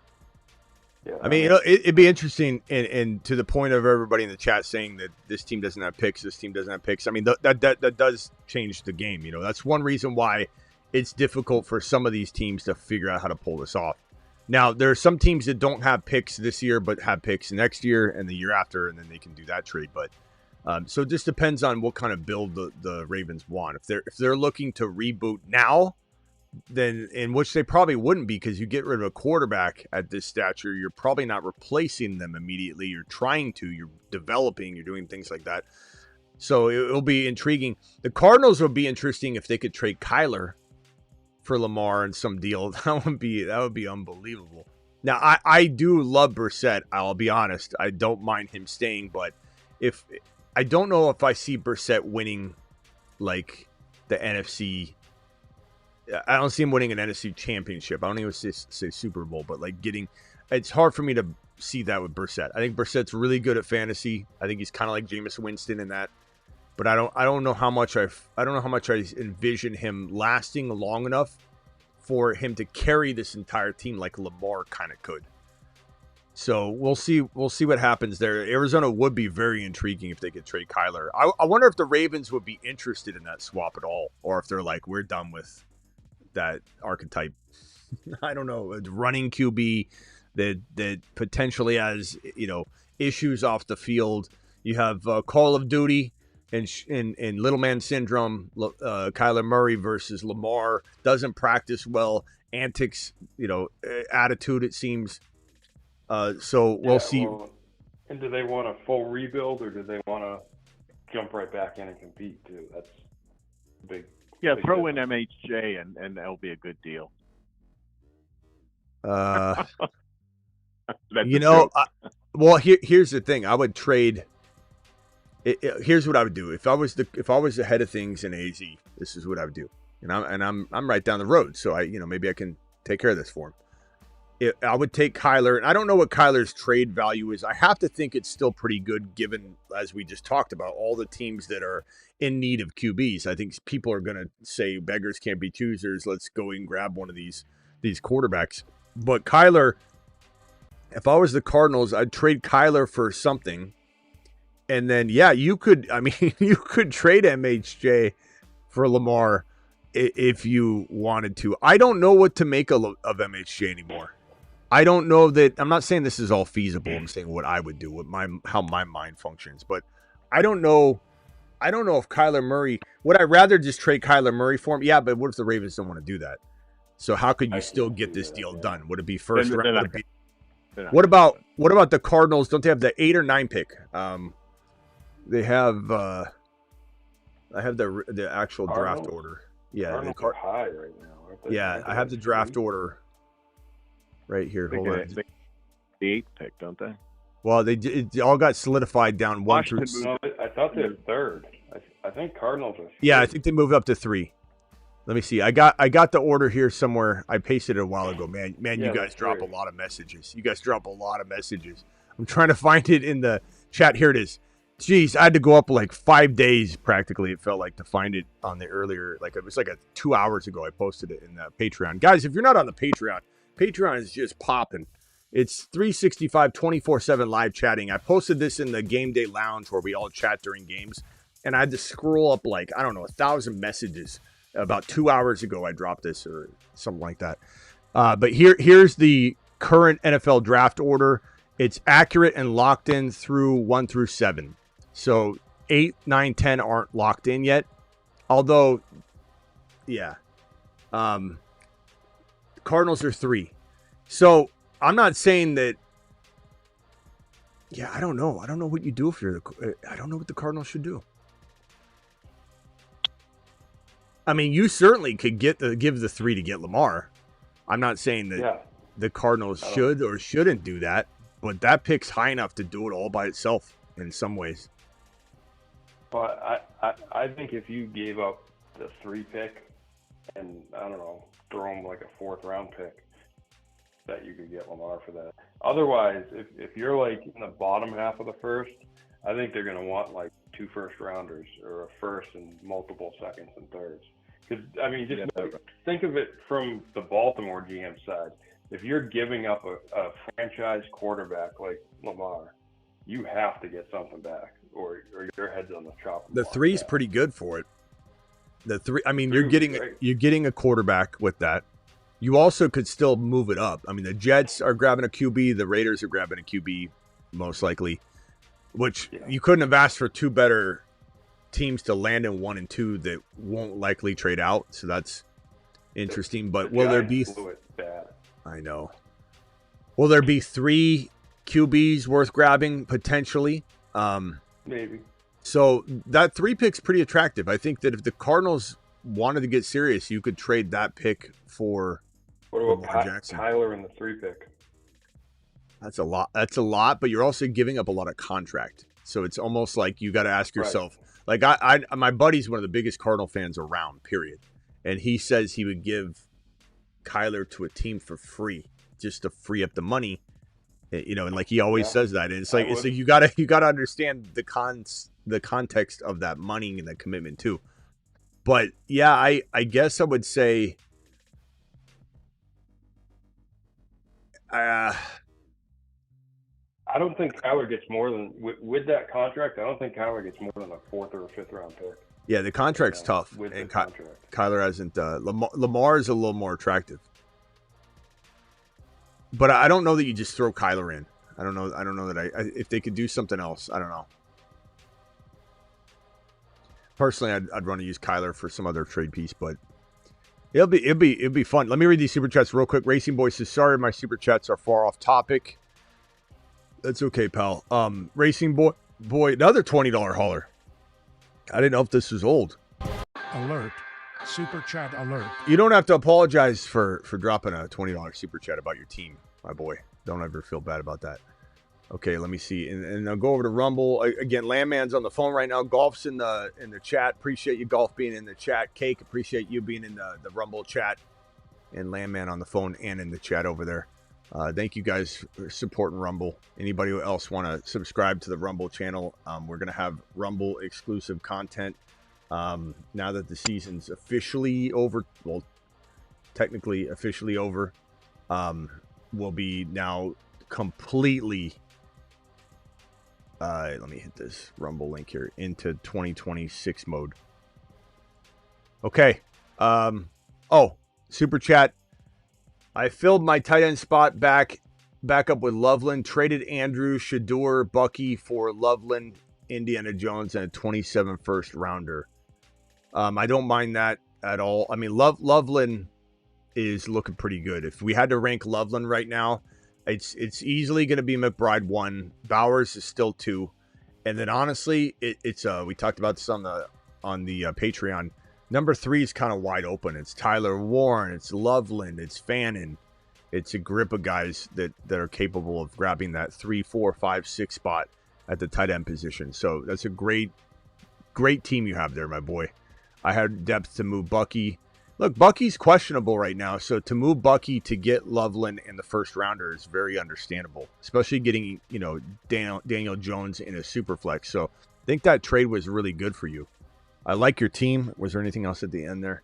I mean, it'd be interesting, and to the point of everybody in the chat saying that this team doesn't have picks, this team doesn't have picks. I mean, that does change the game. That's one reason why it's difficult for some of these teams to figure out how to pull this off. Now, there are some teams that don't have picks this year, but have picks next year and the year after, and then they can do that trade. But so it just depends on what kind of build the Ravens want. If they're looking to reboot now, then in which they probably wouldn't be, because you get rid of a quarterback at this stature, you're probably not replacing them immediately. You're trying to, you're developing, you're doing things like that. So it'll be intriguing. The Cardinals would be interesting if they could trade Kyler for Lamar in some deal. That would be unbelievable. Now I do love Brissett. I'll be honest. I don't mind him staying, but if I don't know if I see Brissett winning like the NFC. I don't see him winning an NFC championship. I don't even say Super Bowl, but like it's hard for me to see that with Brissett. I think Brissett's really good at fantasy. I think he's kind of like Jameis Winston in that. But I don't know how much I envision him lasting long enough for him to carry this entire team like Lamar kind of could. So we'll see what happens there. Arizona would be very intriguing if they could trade Kyler. I wonder if the Ravens would be interested in that swap at all, or if they're like, we're done with that archetype. I don't know. A running QB that potentially has issues off the field. You have Call of Duty. In little man syndrome, Kyler Murray versus Lamar, doesn't practice well, antics, attitude, it seems. So we'll see. And do they want a full rebuild, or do they want to jump right back in and compete too? That's big. Yeah, big throw difference. in MHJ and that'll be a good deal. Here's the thing. I would trade. Here's what I would do if I was ahead of things in AZ. This is what I would do, and I'm right down the road, so maybe I can take care of this for him. I would take Kyler, and I don't know what Kyler's trade value is. I have to think it's still pretty good, given, as we just talked about, all the teams that are in need of QBs. I think people are going to say beggars can't be choosers. Let's go and grab one of these quarterbacks. But Kyler, if I was the Cardinals, I'd trade Kyler for something. And then, you could trade MHJ for Lamar if you wanted to. I don't know what to make of MHJ anymore. I don't know that. I'm not saying this is all feasible. I'm saying what I would do, how my mind functions. But I don't know. I don't know if Kyler Murray, would I rather just trade Kyler Murray for him? Yeah, but what if the Ravens don't want to do that? So how could you still get this deal done? Would it be first round? What about the Cardinals? Don't they have the 8 or 9 pick? They have I have the actual draft order. Yeah, Cardinals are high right now, aren't they? yeah, I have the draft order right here. Hold on. The 8th pick, don't they? Well, it all got solidified down 1 through. No, I thought they were third. I think Cardinals are. Yeah, I think they moved up to 3. Let me see. I got the order here somewhere. I pasted it a while ago. Man, Yeah, you guys that's drop great. a lot of messages. I'm trying to find it in the chat. Here it is. Jeez, I had to go up like 5 days practically. It felt like to find it on the earlier, like it was like 2 hours ago. I posted it in the Patreon. Guys, if you're not on the Patreon is just popping. It's 365, 24/7 live chatting. I posted this in the game day lounge where we all chat during games. And I had to scroll up like, I don't know, 1,000 messages. About 2 hours ago, I dropped this or something like that. But here's the current NFL draft order. It's accurate and locked in through 1 through 7. So 8, 9, 10 aren't locked in yet. Although, yeah. Cardinals are 3. So I'm not saying that. Yeah, I don't know. I don't know what you do if you're I don't know what the Cardinals should do. I mean, you certainly could give the 3 to get Lamar. I'm not saying that the Cardinals should or shouldn't do that, but that pick's high enough to do it all by itself in some ways. Well, I think if you gave up the 3 pick and, I don't know, throw him like a 4th round pick, that you could get Lamar for that. Otherwise, if you're like in the bottom half of the first, I think they're going to want like 2 first rounders or a first and multiple seconds and thirds. Because, I mean, just think of it from the Baltimore GM side. If you're giving up a franchise quarterback like Lamar, you have to get something back, or your head's on the chopping The block. 3's pretty good for it. The 3, I mean, you're getting a quarterback with that. You also could still move it up. I mean, the Jets are grabbing a QB, the Raiders are grabbing a QB, most likely, which you couldn't have asked for 2 better teams to land in 1 and 2 that won't likely trade out. So that's interesting. But will there be? I know. Will there be 3 QBs worth grabbing potentially? Maybe. So that 3 pick's pretty attractive. I think that if the Cardinals wanted to get serious, you could trade that pick for What about Lamar Jackson. Tyler in the 3 pick? That's a lot, but you're also giving up a lot of contract. So it's almost like you got to ask yourself, like my buddy's one of the biggest Cardinal fans around, period. And he says he would give Kyler to a team for free just to free up the money, you know, and like he always says that. And it's like you got to understand the context of that money and that commitment too. But yeah, I guess I would say I don't think Kyler gets more than with that contract. I don't think Kyler gets more than a 4th or a 5th round pick. Yeah, the contract's tough. With and the contract. Kyler hasn't. Lamar is a little more attractive, but I don't know that you just throw Kyler in. I don't know that if they could do something else. I don't know. Personally, I'd want to use Kyler for some other trade piece, but it'll be fun. Let me read these super chats real quick. Racing Boy says, "Sorry, my super chats are far off topic." That's okay, pal. Racing Boy, another $20 hauler. I didn't know if this was old. Alert. Super chat alert. You don't have to apologize for dropping a $20 super chat about your team, my boy. Don't ever feel bad about that. Okay, let me see. And I'll go over to Rumble. Again, Landman's on the phone right now. Golf's in the chat. Appreciate you, Golf, being in the chat. Cake, appreciate you being in the Rumble chat. And Landman on the phone and in the chat over there. Thank you guys for supporting Rumble. Anybody else want to subscribe to the Rumble channel? We're going to have Rumble exclusive content now that the season's officially over. Well, technically officially over. Will be now completely... let me hit this Rumble link here into 2026 mode. Okay. Super chat. I filled my tight end spot back up with Loveland. Traded Andrew, Shador, Bucky for Loveland, Indiana Jones, and a 27 first rounder. I don't mind that at all. I mean, Loveland is looking pretty good. If we had to rank Loveland right now, it's easily going to be McBride 1. Bowers is still 2. And then honestly, it's we talked about this on the Patreon. Number 3 is kind of wide open. It's Tyler Warren. It's Loveland. It's Fannin. It's a grip of guys that are capable of grabbing that 3, 4, 5, 6 spot at the tight end position. So that's a great team you have there, my boy. I had depth to move Bucky. Look, Bucky's questionable right now, so to move Bucky to get Loveland in the first rounder is very understandable, especially getting, Daniel Jones in a super flex. So I think that trade was really good for you. I like your team. Was there anything else at the end there?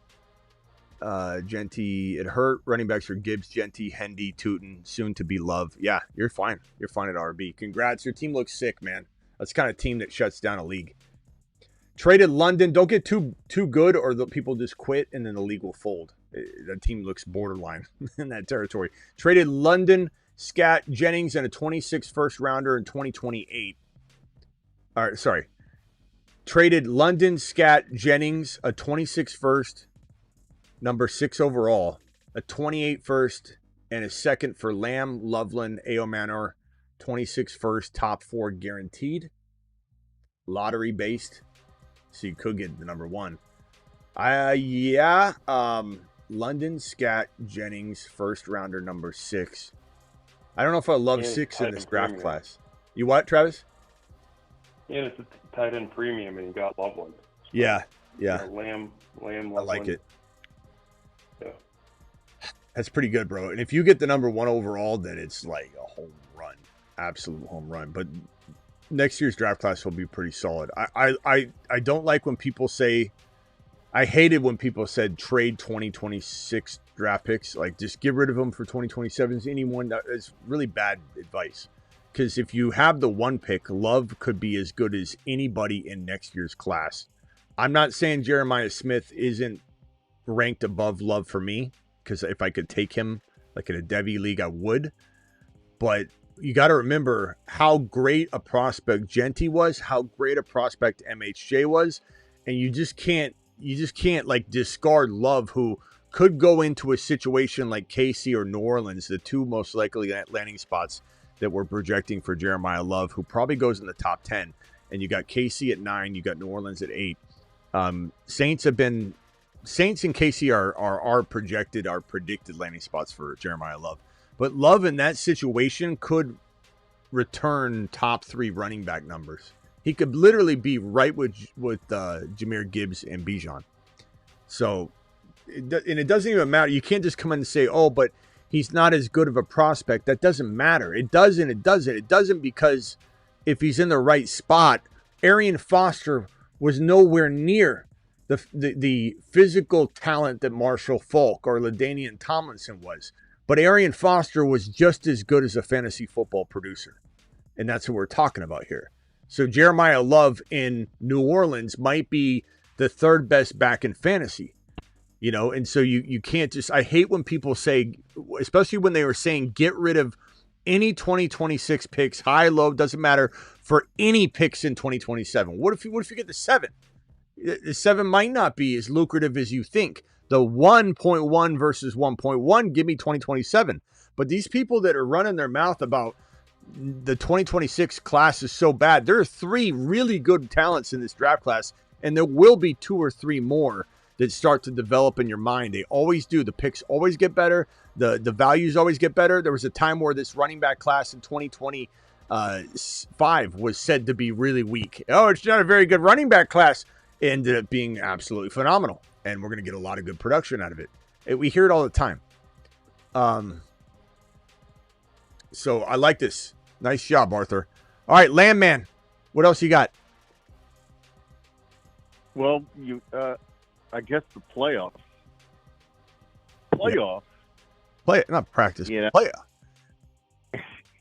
Genty, it hurt. Running backs are Gibbs, Genty, Hendy, Tootin, soon to be Love. Yeah, you're fine. You're fine at RB. Congrats. Your team looks sick, man. That's the kind of team that shuts down a league. Traded London. Don't get too good or the people just quit and then the league will fold. That team looks borderline in that territory. Traded London, Scat, Jennings, and a 26 first rounder in 2028. All right, sorry. Traded London, Scat, Jennings, a 26 first, number 6 overall, a 28 first, and a second for Lamb, Loveland, Ao Manor, 26 first, top 4 guaranteed. Lottery based. So you could get the number 1. London, Scat, Jennings, first rounder, number 6. I don't know if I love 6 in this draft class. You what, Travis? Yeah, it's a tight end premium, and you got Loveland. So, Yeah. Lamb, Loveland. I like it. Yeah. That's pretty good, bro. And if you get the number 1 overall, then it's like a home run. Absolute home run. But next year's draft class will be pretty solid. I don't like when people say, I hated when people said trade 2026 draft picks. Like, just get rid of them for 2027s. Anyone, that's really bad advice. Because if you have the 1 pick, Love could be as good as anybody in next year's class. I'm not saying Jeremiah Smith isn't ranked above Love for me, because if I could take him like in a Devy league, I would. But you got to remember how great a prospect Genty was, how great a prospect MHJ was, and you just can't like discard Love, who could go into a situation like KC or New Orleans, the 2 most likely landing spots that we're projecting for Jeremiah Love, who probably goes in the top 10. And you got KC at 9, you got New Orleans at 8. Saints and KC are predicted landing spots for Jeremiah Love. But Love in that situation could return top 3 running back numbers. He could literally be right with Jahmyr Gibbs and Bijan. So, it doesn't even matter. You can't just come in and say, oh, but he's not as good of a prospect. That doesn't matter. It doesn't. It doesn't, because if he's in the right spot, Arian Foster was nowhere near the physical talent that Marshall Faulk or LaDainian Tomlinson was. But Arian Foster was just as good as a fantasy football producer. And that's what we're talking about here. So Jeremiah Love in New Orleans might be the 3rd best back in fantasy. And so you can't just, I hate when people say, especially when they were saying, get rid of any 2026 picks, high, low, doesn't matter, for any picks in 2027. What if you get the 7? The 7 might not be as lucrative as you think. The 1.1 versus 1.1, give me 2027. But these people that are running their mouth about the 2026 class is so bad, there are 3 really good talents in this draft class, and there will be 2 or 3 more that start to develop in your mind. They always do. The picks always get better. The values always get better. There was a time where this running back class in 2025 was said to be really weak. Oh, it's not a very good running back class. It ended up being absolutely phenomenal. And we're going to get a lot of good production out of it. We hear it all the time. So I like this. Nice job, Arthur. All right, Landman. What else you got? Well, I guess the playoffs. Yeah. Play it, not practice. Play it.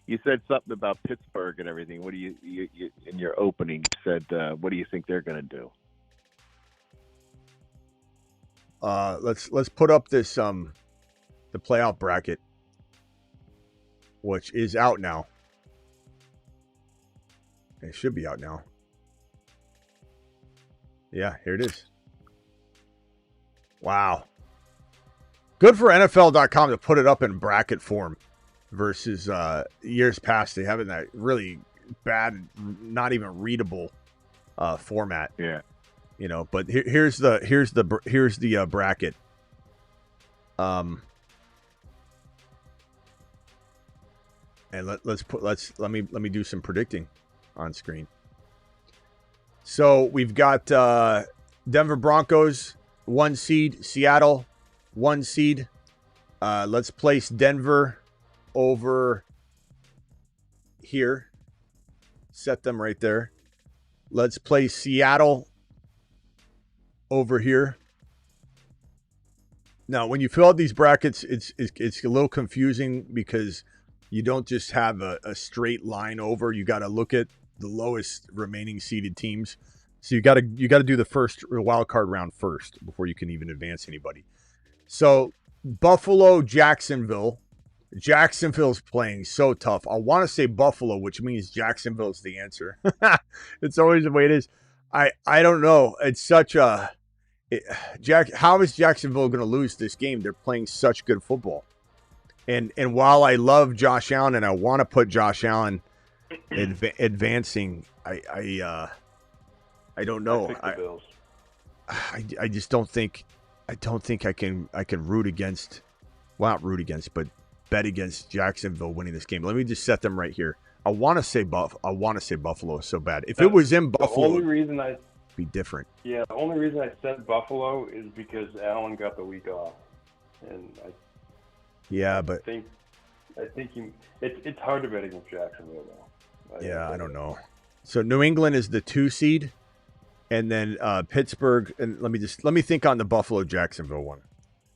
You said something about Pittsburgh and everything. What do you in your opening said? What do you think they're going to do? Let's put up this the playoff bracket, which is out now. It should be out now. Yeah, here it is. Wow. Good for NFL.com to put it up in bracket form versus years past. They have it in that really bad, not even readable format. Yeah. You know, but here's the bracket. And let me do some predicting on screen. So we've got Denver Broncos 1 seed, Seattle 1 seed. Let's place Denver over here. Set them right there. Let's place Seattle over here. Now, when you fill out these brackets, it's a little confusing because you don't just have a straight line over. You got to look at the lowest remaining seeded teams. So you got to do the first wild card round first before you can even advance anybody. So Buffalo, Jacksonville. Jacksonville's playing so tough. I want to say Buffalo, which means Jacksonville's the answer. It's always the way it is. I don't know. It's such a how is Jacksonville going to lose this game? They're playing such good football. And while I love Josh Allen and I want to put Josh Allen advancing, I don't know. I just don't think I can root against, well, not root against, but bet against Jacksonville winning this game. Let me just set them right here. I want to say Buffalo so bad. If it was in Buffalo, the only reason it'd be different. Yeah, the only reason I said Buffalo is because Allen got the week off, and I think it's hard to bet against Jacksonville though. I don't know. So New England is the 2 seed, and then Pittsburgh. And let me think on the Buffalo Jacksonville one,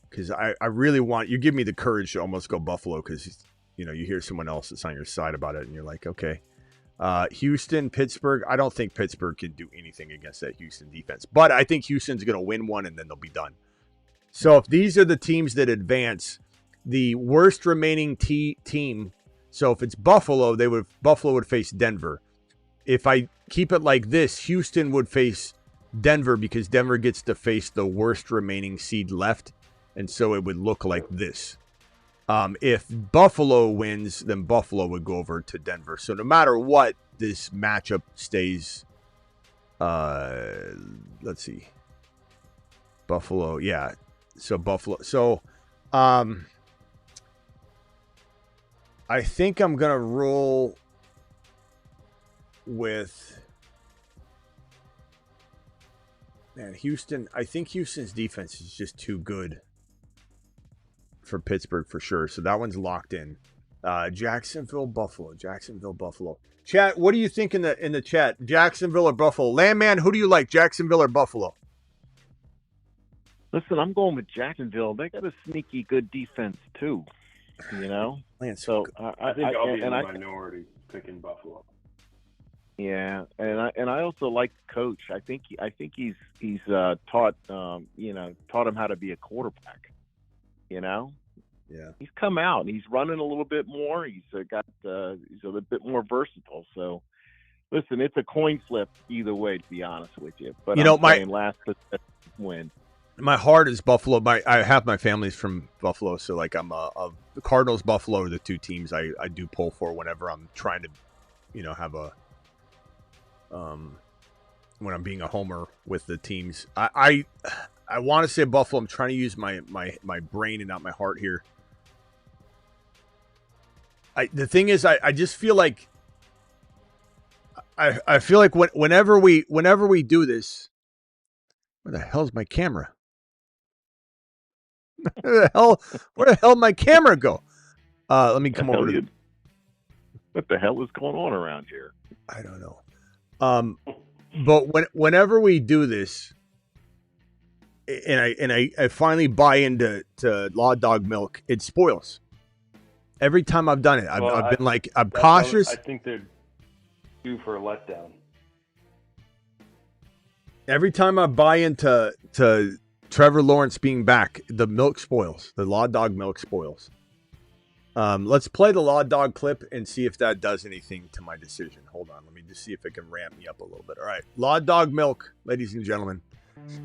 because I really want you give me the courage to almost go Buffalo, because you hear someone else that's on your side about it, and you're like, okay. Houston, Pittsburgh. I don't think Pittsburgh can do anything against that Houston defense, but I think Houston's going to win one and then they'll be done. So if these are the teams that advance, the worst remaining team. So if it's Buffalo, Buffalo would face Denver. If I keep it like this, Houston would face Denver because Denver gets to face the worst remaining seed left, and so it would look like this. If Buffalo wins, then Buffalo would go over to Denver. So no matter what, this matchup stays. Let's see. Buffalo, yeah. So Buffalo. So, I think I'm gonna roll with Houston. I think Houston's defense is just too good for Pittsburgh for sure. So that one's locked in. Jacksonville, Buffalo. Chat, what do you think in the chat? Jacksonville or Buffalo? Landman, who do you like, Jacksonville or Buffalo? Listen, I'm going with Jacksonville. They got a sneaky good defense too. So I think I'll be in the minority picking Buffalo. Yeah, and I also like Coach. I think he's taught him how to be a quarterback. Yeah, he's come out and he's running a little bit more. He's he's a little bit more versatile. So, listen, it's a coin flip either way, to be honest with you. But my last win. My heart is Buffalo. I have my family's from Buffalo, so like I'm the Cardinals, Buffalo are the 2 teams I do pull for whenever I'm trying to, have a when I'm being a homer with the teams. I want to say Buffalo. I'm trying to use my brain and not my heart here. The thing is, I just feel like I feel like whenever we do this, where the hell's my camera? Where the hell did my camera go? Let me come over to. What the hell is going on around here? I don't know. But whenever we do this, and I finally buy into Law Dog Milk, it spoils. Every time I've done it, I've been like, I'm cautious. I think they're due for a letdown. Every time I buy into Trevor Lawrence being back, the milk spoils. The Law Dog Milk spoils. Let's play the Law Dog clip and see if that does anything to my decision. Hold on. Let me just see if it can ramp me up a little bit. All right. Law Dog Milk, ladies and gentlemen.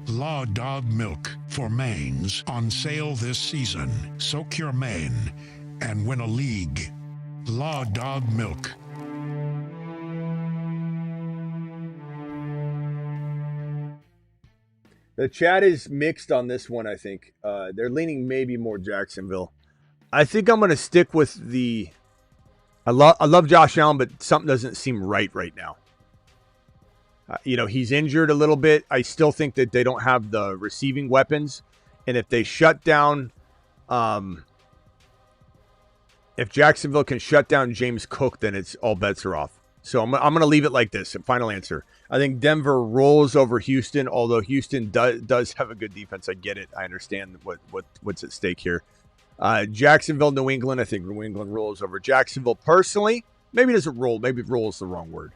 Law Dog Milk for mains on sale this season. Soak your mane and win a league. Law Dog Milk. The chat is mixed on this one, I think. They're leaning maybe more Jacksonville. I think I'm going to stick with the... I love Josh Allen, but something doesn't seem right now. He's injured a little bit. I still think that they don't have the receiving weapons. And if they shut down... if Jacksonville can shut down James Cook, then it's all bets are off. So I'm going to leave it like this. Final answer. I think Denver rolls over Houston, although Houston does have a good defense. I get it. I understand what's at stake here. Jacksonville, New England. I think New England rolls over Jacksonville personally. Maybe it doesn't roll. Maybe roll is the wrong word.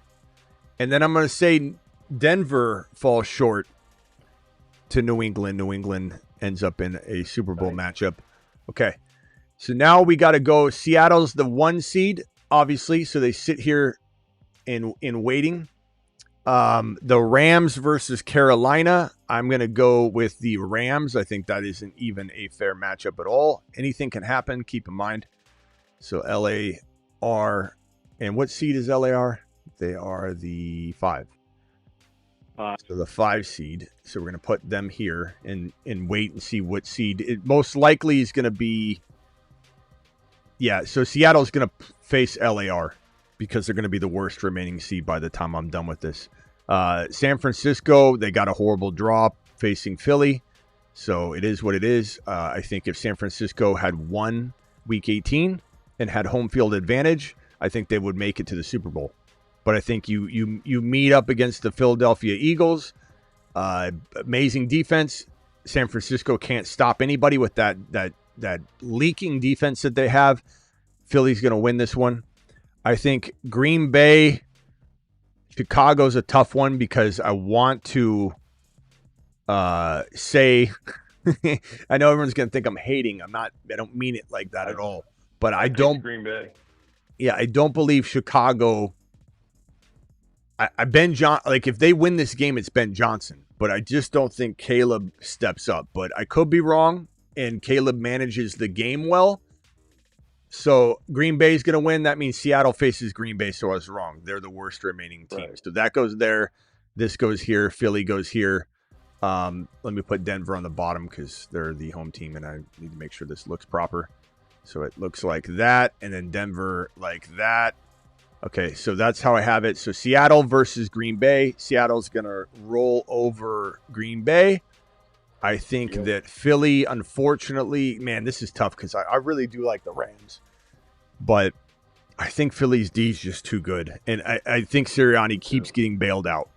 And then I'm going to say Denver falls short to New England. New England ends up in a Super Bowl matchup. Okay. So now we got to go. Seattle's the 1 seed, obviously. So they sit here in waiting. The Rams versus Carolina. I'm going to go with the Rams. I think that isn't even a fair matchup at all. Anything can happen. Keep in mind. So LAR. And what seed is LAR? They are the 5. So the 5 seed. So we're going to put them here and wait and see what seed. It most likely is going to be... Yeah, so Seattle's going to face LAR because they're going to be the worst remaining seed by the time I'm done with this. San Francisco, they got a horrible draw facing Philly. So it is what it is. I think if San Francisco had won Week 18 and had home field advantage, I think they would make it to the Super Bowl. But I think you meet up against the Philadelphia Eagles. Amazing defense. San Francisco can't stop anybody with that leaking defense that they have. Philly's going to win this one. I think Green Bay, Chicago's a tough one because I want to say, I know everyone's going to think I'm hating. I don't mean it like that at all. But I don't. Green Bay. Yeah, I don't believe Chicago. Ben John, like if they win this game, it's Ben Johnson. But I just don't think Caleb steps up. But I could be wrong. And Caleb manages the game well. So Green Bay's going to win. That means Seattle faces Green Bay, so I was wrong. They're the worst remaining team. Right. So that goes there. This goes here. Philly goes here. Let me put Denver on the bottom because they're the home team, and I need to make sure this looks proper. So it looks like that, and then Denver like that. Okay, so that's how I have it. So Seattle versus Green Bay. Seattle's going to roll over Green Bay. I think that Philly, unfortunately, man, this is tough because I really do like the Rams. But I think Philly's D is just too good. And I think Sirianni keeps getting bailed out.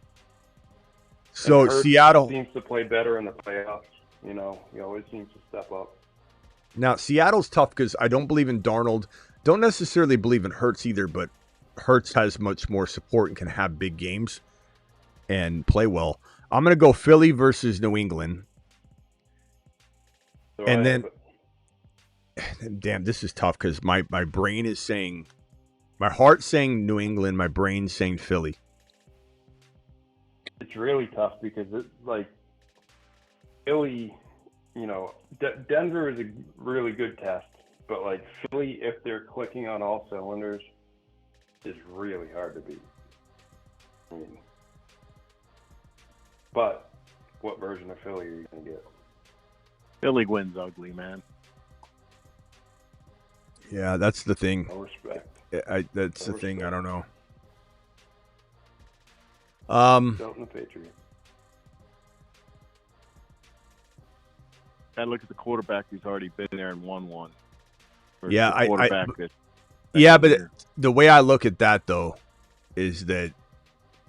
So Seattle seems to play better in the playoffs. He always seems to step up. Now, Seattle's tough because I don't believe in Darnold. Don't necessarily believe in Hurts either, but Hurts has much more support and can have big games and play well. I'm going to go Philly versus New England. And then, damn, this is tough because my brain is saying, my heart's saying New England, my brain's saying Philly. It's really tough because it's like Philly, Denver is a really good test, but like Philly, if they're clicking on all cylinders, is really hard to beat. But what version of Philly are you going to get? Philly wins ugly, man. Yeah, that's the thing. No respect. That's the thing. I don't know. Don't the Patriots. I look at the quarterback who's already been there and won one. Yeah, but the way I look at that though is that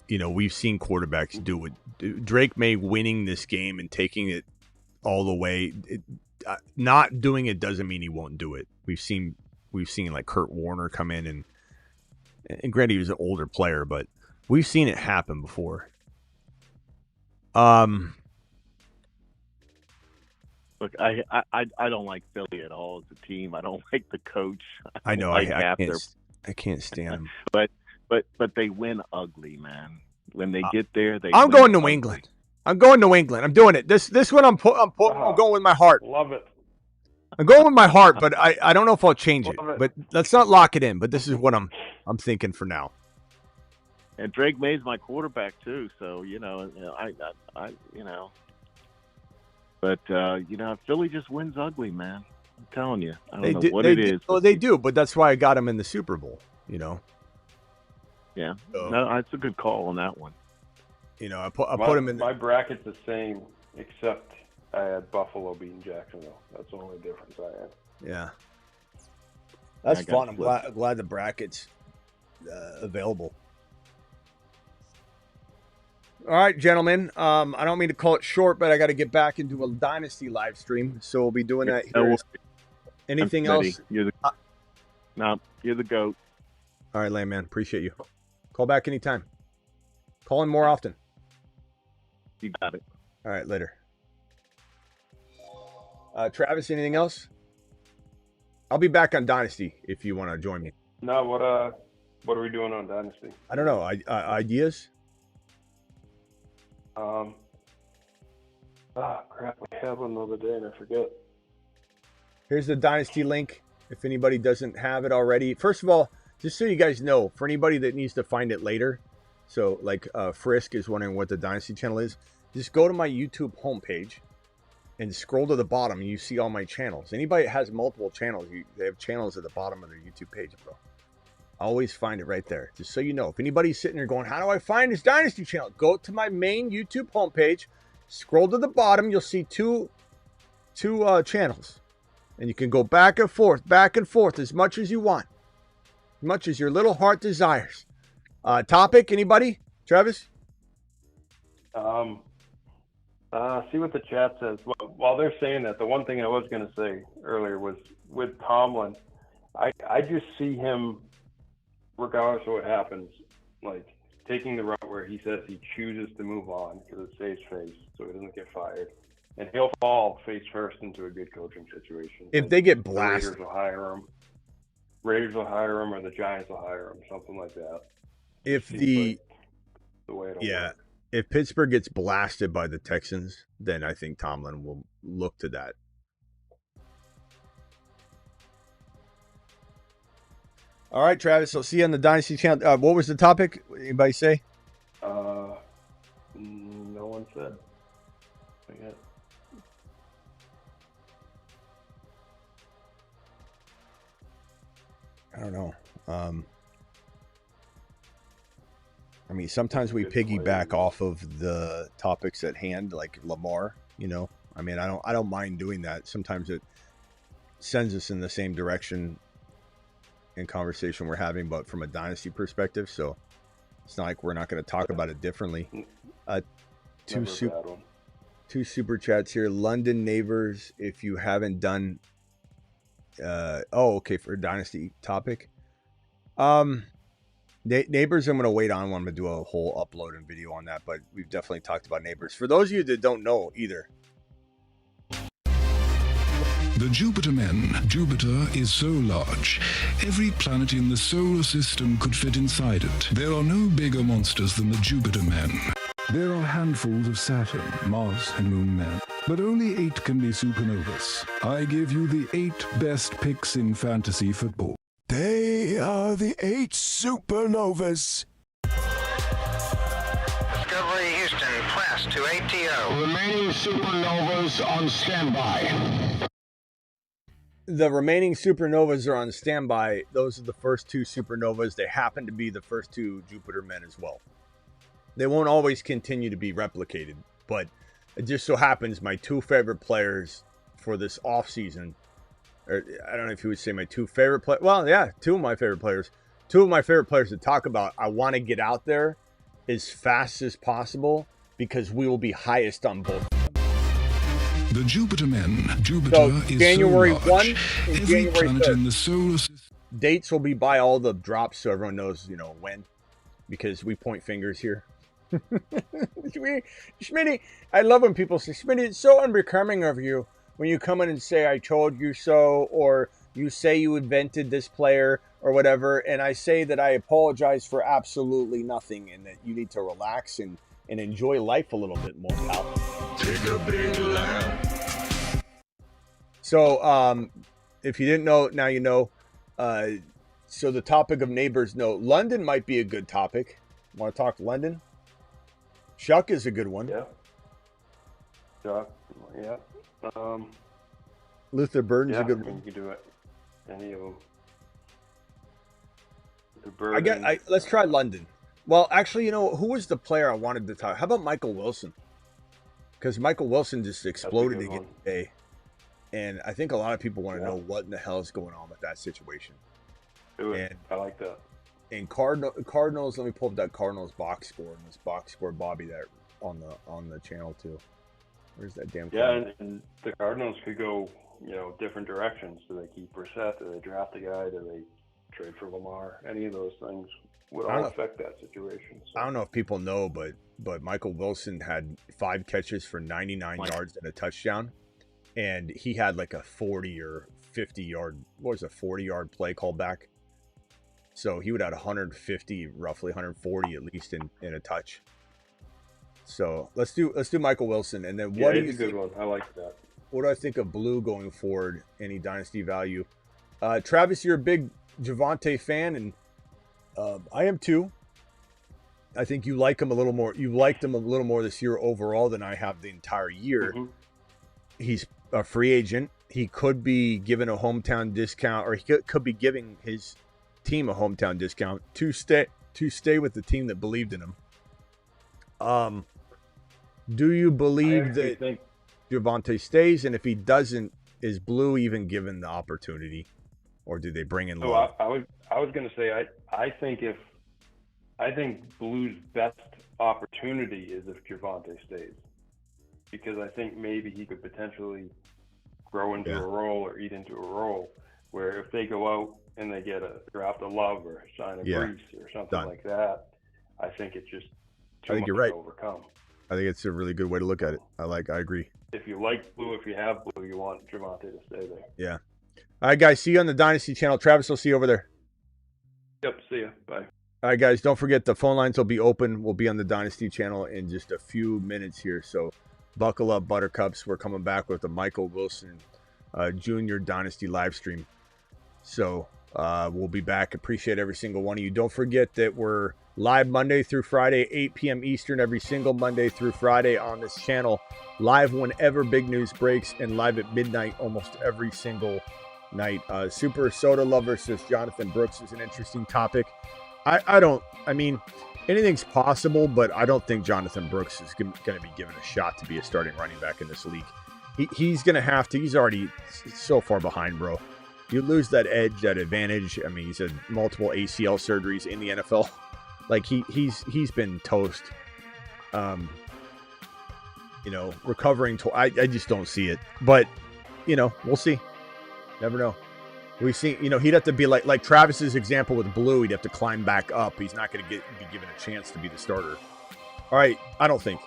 we've seen quarterbacks do it. Drake May winning this game and taking it all the way. Not doing it doesn't mean he won't do it. We've seen like Kurt Warner come in and granted he was an older player, but we've seen it happen before. Look, I don't like Philly at all as a team. I don't like the coach. I know. I can't stand them. But they win ugly, man. When they get there, I'm going New England. I'm going New England. I'm doing it. This one I'm going with my heart. Love it. I'm going with my heart, but I don't know if I'll change it. But let's not lock it in. But this is what I'm thinking for now. And Drake May's my quarterback too, so But Philly just wins ugly, man. I'm telling you. I don't know what it it is. Well, they do, but that's why I got them in the Super Bowl. Yeah. No, it's a good call on that one. I put them in. My bracket's the same, except I had Buffalo beating Jacksonville. That's the only difference I had. Yeah. That's fun. I'm glad the bracket's available. All right, gentlemen. I don't mean to call it short, but I got to get back into a Dynasty live stream, so we'll be doing that here. Anything else? You're the GOAT. All right, Lamb man. Appreciate you. Call back anytime. Call in more often. You got it. All right, later. Travis, anything else? I'll be back on Dynasty if you want to join me. No, what are we doing on Dynasty? I don't know. Ideas? Crap, we have one the other day and I forget. Here's the Dynasty link if anybody doesn't have it already. First of all, just so you guys know, for anybody that needs to find it later, so like Frisk is wondering what the Dynasty channel is, just go to my YouTube homepage and scroll to the bottom and you see all my channels. Anybody that has multiple channels, they have channels at the bottom of their YouTube page, bro. Always find it right there. Just so you know, if anybody's sitting there going, how do I find this Dynasty channel? Go to my main YouTube homepage, scroll to the bottom, you'll see two channels. And you can go back and forth as much as you want. As much as your little heart desires. Topic, anybody? Travis? See what the chat says. While they're saying that, the one thing I was going to say earlier was with Tomlin, I just see him, regardless of what happens, like taking the route where he says he chooses to move on because it saves face so he doesn't get fired. And he'll fall face first into a good coaching situation. If they get blasted. The Raiders will hire him. Raiders will hire him, or the Giants will hire him, something like that. If the way it'll work. If Pittsburgh gets blasted by the Texans, then I think Tomlin will look to that. All right, Travis. I'll see you on the Dynasty channel. What was the topic? Anybody say? No one said. I don't know. I mean, sometimes we piggyback off of the topics at hand, like Lamar. I mean, I don't mind doing that. Sometimes it sends us in the same direction in conversation we're having, but from a Dynasty perspective. So it's not like we're not going to talk about it differently. Two super chats here. London Neighbors, if you haven't done. Okay, for a Dynasty topic. Neighbors, I'm going to wait on. I'm going to do a whole upload and video on that, but we've definitely talked about Neighbors. For those of you that don't know either. The Jupiter men. Jupiter is so large, every planet in the solar system could fit inside it. There are no bigger monsters than the Jupiter men. There are handfuls of Saturn, Mars, and Moon men, but only 8 can be supernovas. I give you the 8 best picks in fantasy football. They are the 8 supernovas. Discovery Houston, class to ATO. Remaining supernovas on standby. The remaining supernovas are on standby. Those are the first 2 supernovas. They happen to be the first 2 Jupiter men as well. They won't always continue to be replicated, but it just so happens my 2 favorite players for this offseason, or I don't know if you would say my 2 favorite players. Well, yeah, 2 of my favorite players. 2 of my favorite players to talk about. I want to get out there as fast as possible because we will be highest on both. The Jupiter men. Jupiter is January so large. 1 and Every January planet 3rd. in the solar system. Dates will be by all the drops so everyone knows, when, because we point fingers here. Smitty, I love when people say, Smitty, it's so unbecoming of you when you come in and say, I told you so, or you say you invented this player or whatever. And I say that I apologize for absolutely nothing and that you need to relax and enjoy life a little bit more, pal. Take a big laugh. So, if you didn't know, now you know. So the topic of Neighbors, no, London might be a good topic. Want to talk London? Shuck is a good one. Yeah. Shuck, yeah. Luther Burden's a good I mean, one. you can do it. Any of them. Luther Burden. Let's try London. Well, actually, who was the player I wanted to talk? How about Michael Wilson? Because Michael Wilson just exploded again today. And I think a lot of people want to know what in the hell is going on with that situation. I like that. And Cardinals, let me pull up that Cardinals box score and this box score, Bobby, that on the channel too. Where's that damn? And the Cardinals could go, different directions. Do they keep Brissett? Do they draft a guy? Do they trade for Lamar? Any of those things would all affect that situation. So. I don't know if people know, but Michael Wilson had 5 catches for 99 yards and a touchdown, and he had like a 40 or 50 yard, 40-yard play called back. So he would have 150, roughly 140 at least in a touch. So let's do Michael Wilson, and then what do you think? Good one. I like that. What do I think of Blue going forward? Any dynasty value? Travis, you're a big Javonte fan, and I am too. I think you like him a little more. You liked him a little more this year overall than I have the entire year. Mm-hmm. He's a free agent. He could be given a hometown discount, or he could be giving his team a hometown discount to stay with the team that believed in him. Do you believe that Javonte stays? And if he doesn't, is Blue even given the opportunity, or do they bring in Love? I was going to say I think Blue's best opportunity is if Javonte stays, because I think maybe he could potentially grow into a role or eat into a role where if they go out and they get a draft a Love or sign a Brees or something like that, I think it's just too much to overcome. I think it's a really good way to look at it. I agree. If you like Blue, if you have Blue, you want Javonte to stay there. Yeah. All right, guys. See you on the Dynasty channel. Travis, will see you over there. Yep. See ya. Bye. All right, guys. Don't forget the phone lines will be open. We'll be on the Dynasty channel in just a few minutes here. So buckle up, Buttercups. We're coming back with a Michael Wilson Jr. Dynasty live stream. So we'll be back. Appreciate every single one of you. Don't forget that we're live Monday through Friday, 8 p.m. Eastern, every single Monday through Friday on this channel. Live whenever big news breaks, and live at midnight almost every single night. Super Soda Love versus Jonathan Brooks is an interesting topic. I mean, anything's possible, but I don't think Jonathan Brooks is going to be given a shot to be a starting running back in this league. He's going to have to. He's already so far behind, bro. You lose that edge, that advantage. I mean, he's had multiple ACL surgeries in the NFL. Like he's been toast. Recovering. I just don't see it. But we'll see. Never know. We've seen. He'd have to be like Travis's example with Blue. He'd have to climb back up. He's not going to be given a chance to be the starter. All right. I don't think.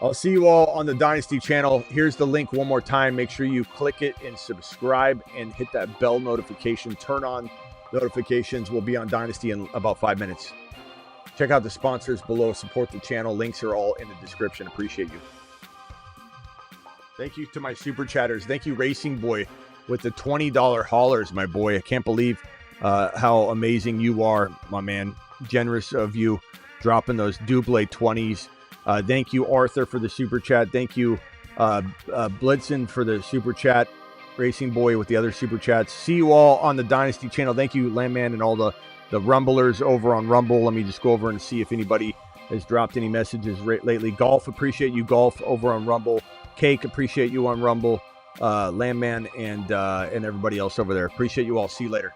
I'll see you all on the Dynasty channel. Here's the link one more time. Make sure you click it and subscribe and hit that bell notification. Turn on notifications. We'll be on Dynasty in about 5 minutes. Check out the sponsors below. Support the channel. Links are all in the description. Appreciate you. Thank you to my super chatters. Thank you, Racing Boy, with the $20 haulers, my boy. I can't believe how amazing you are, my man. Generous of you dropping those Duble 20s. Thank you, Arthur, for the super chat. Thank you, Blitzen, for the super chat. Racing Boy with the other super chats. See you all on the Dynasty channel. Thank you, Landman, and all the Rumblers over on Rumble. Let me just go over and see if anybody has dropped any messages lately. Golf, appreciate you, Golf, over on Rumble. Cake, appreciate you on Rumble. Landman and everybody else over there. Appreciate you all. See you later.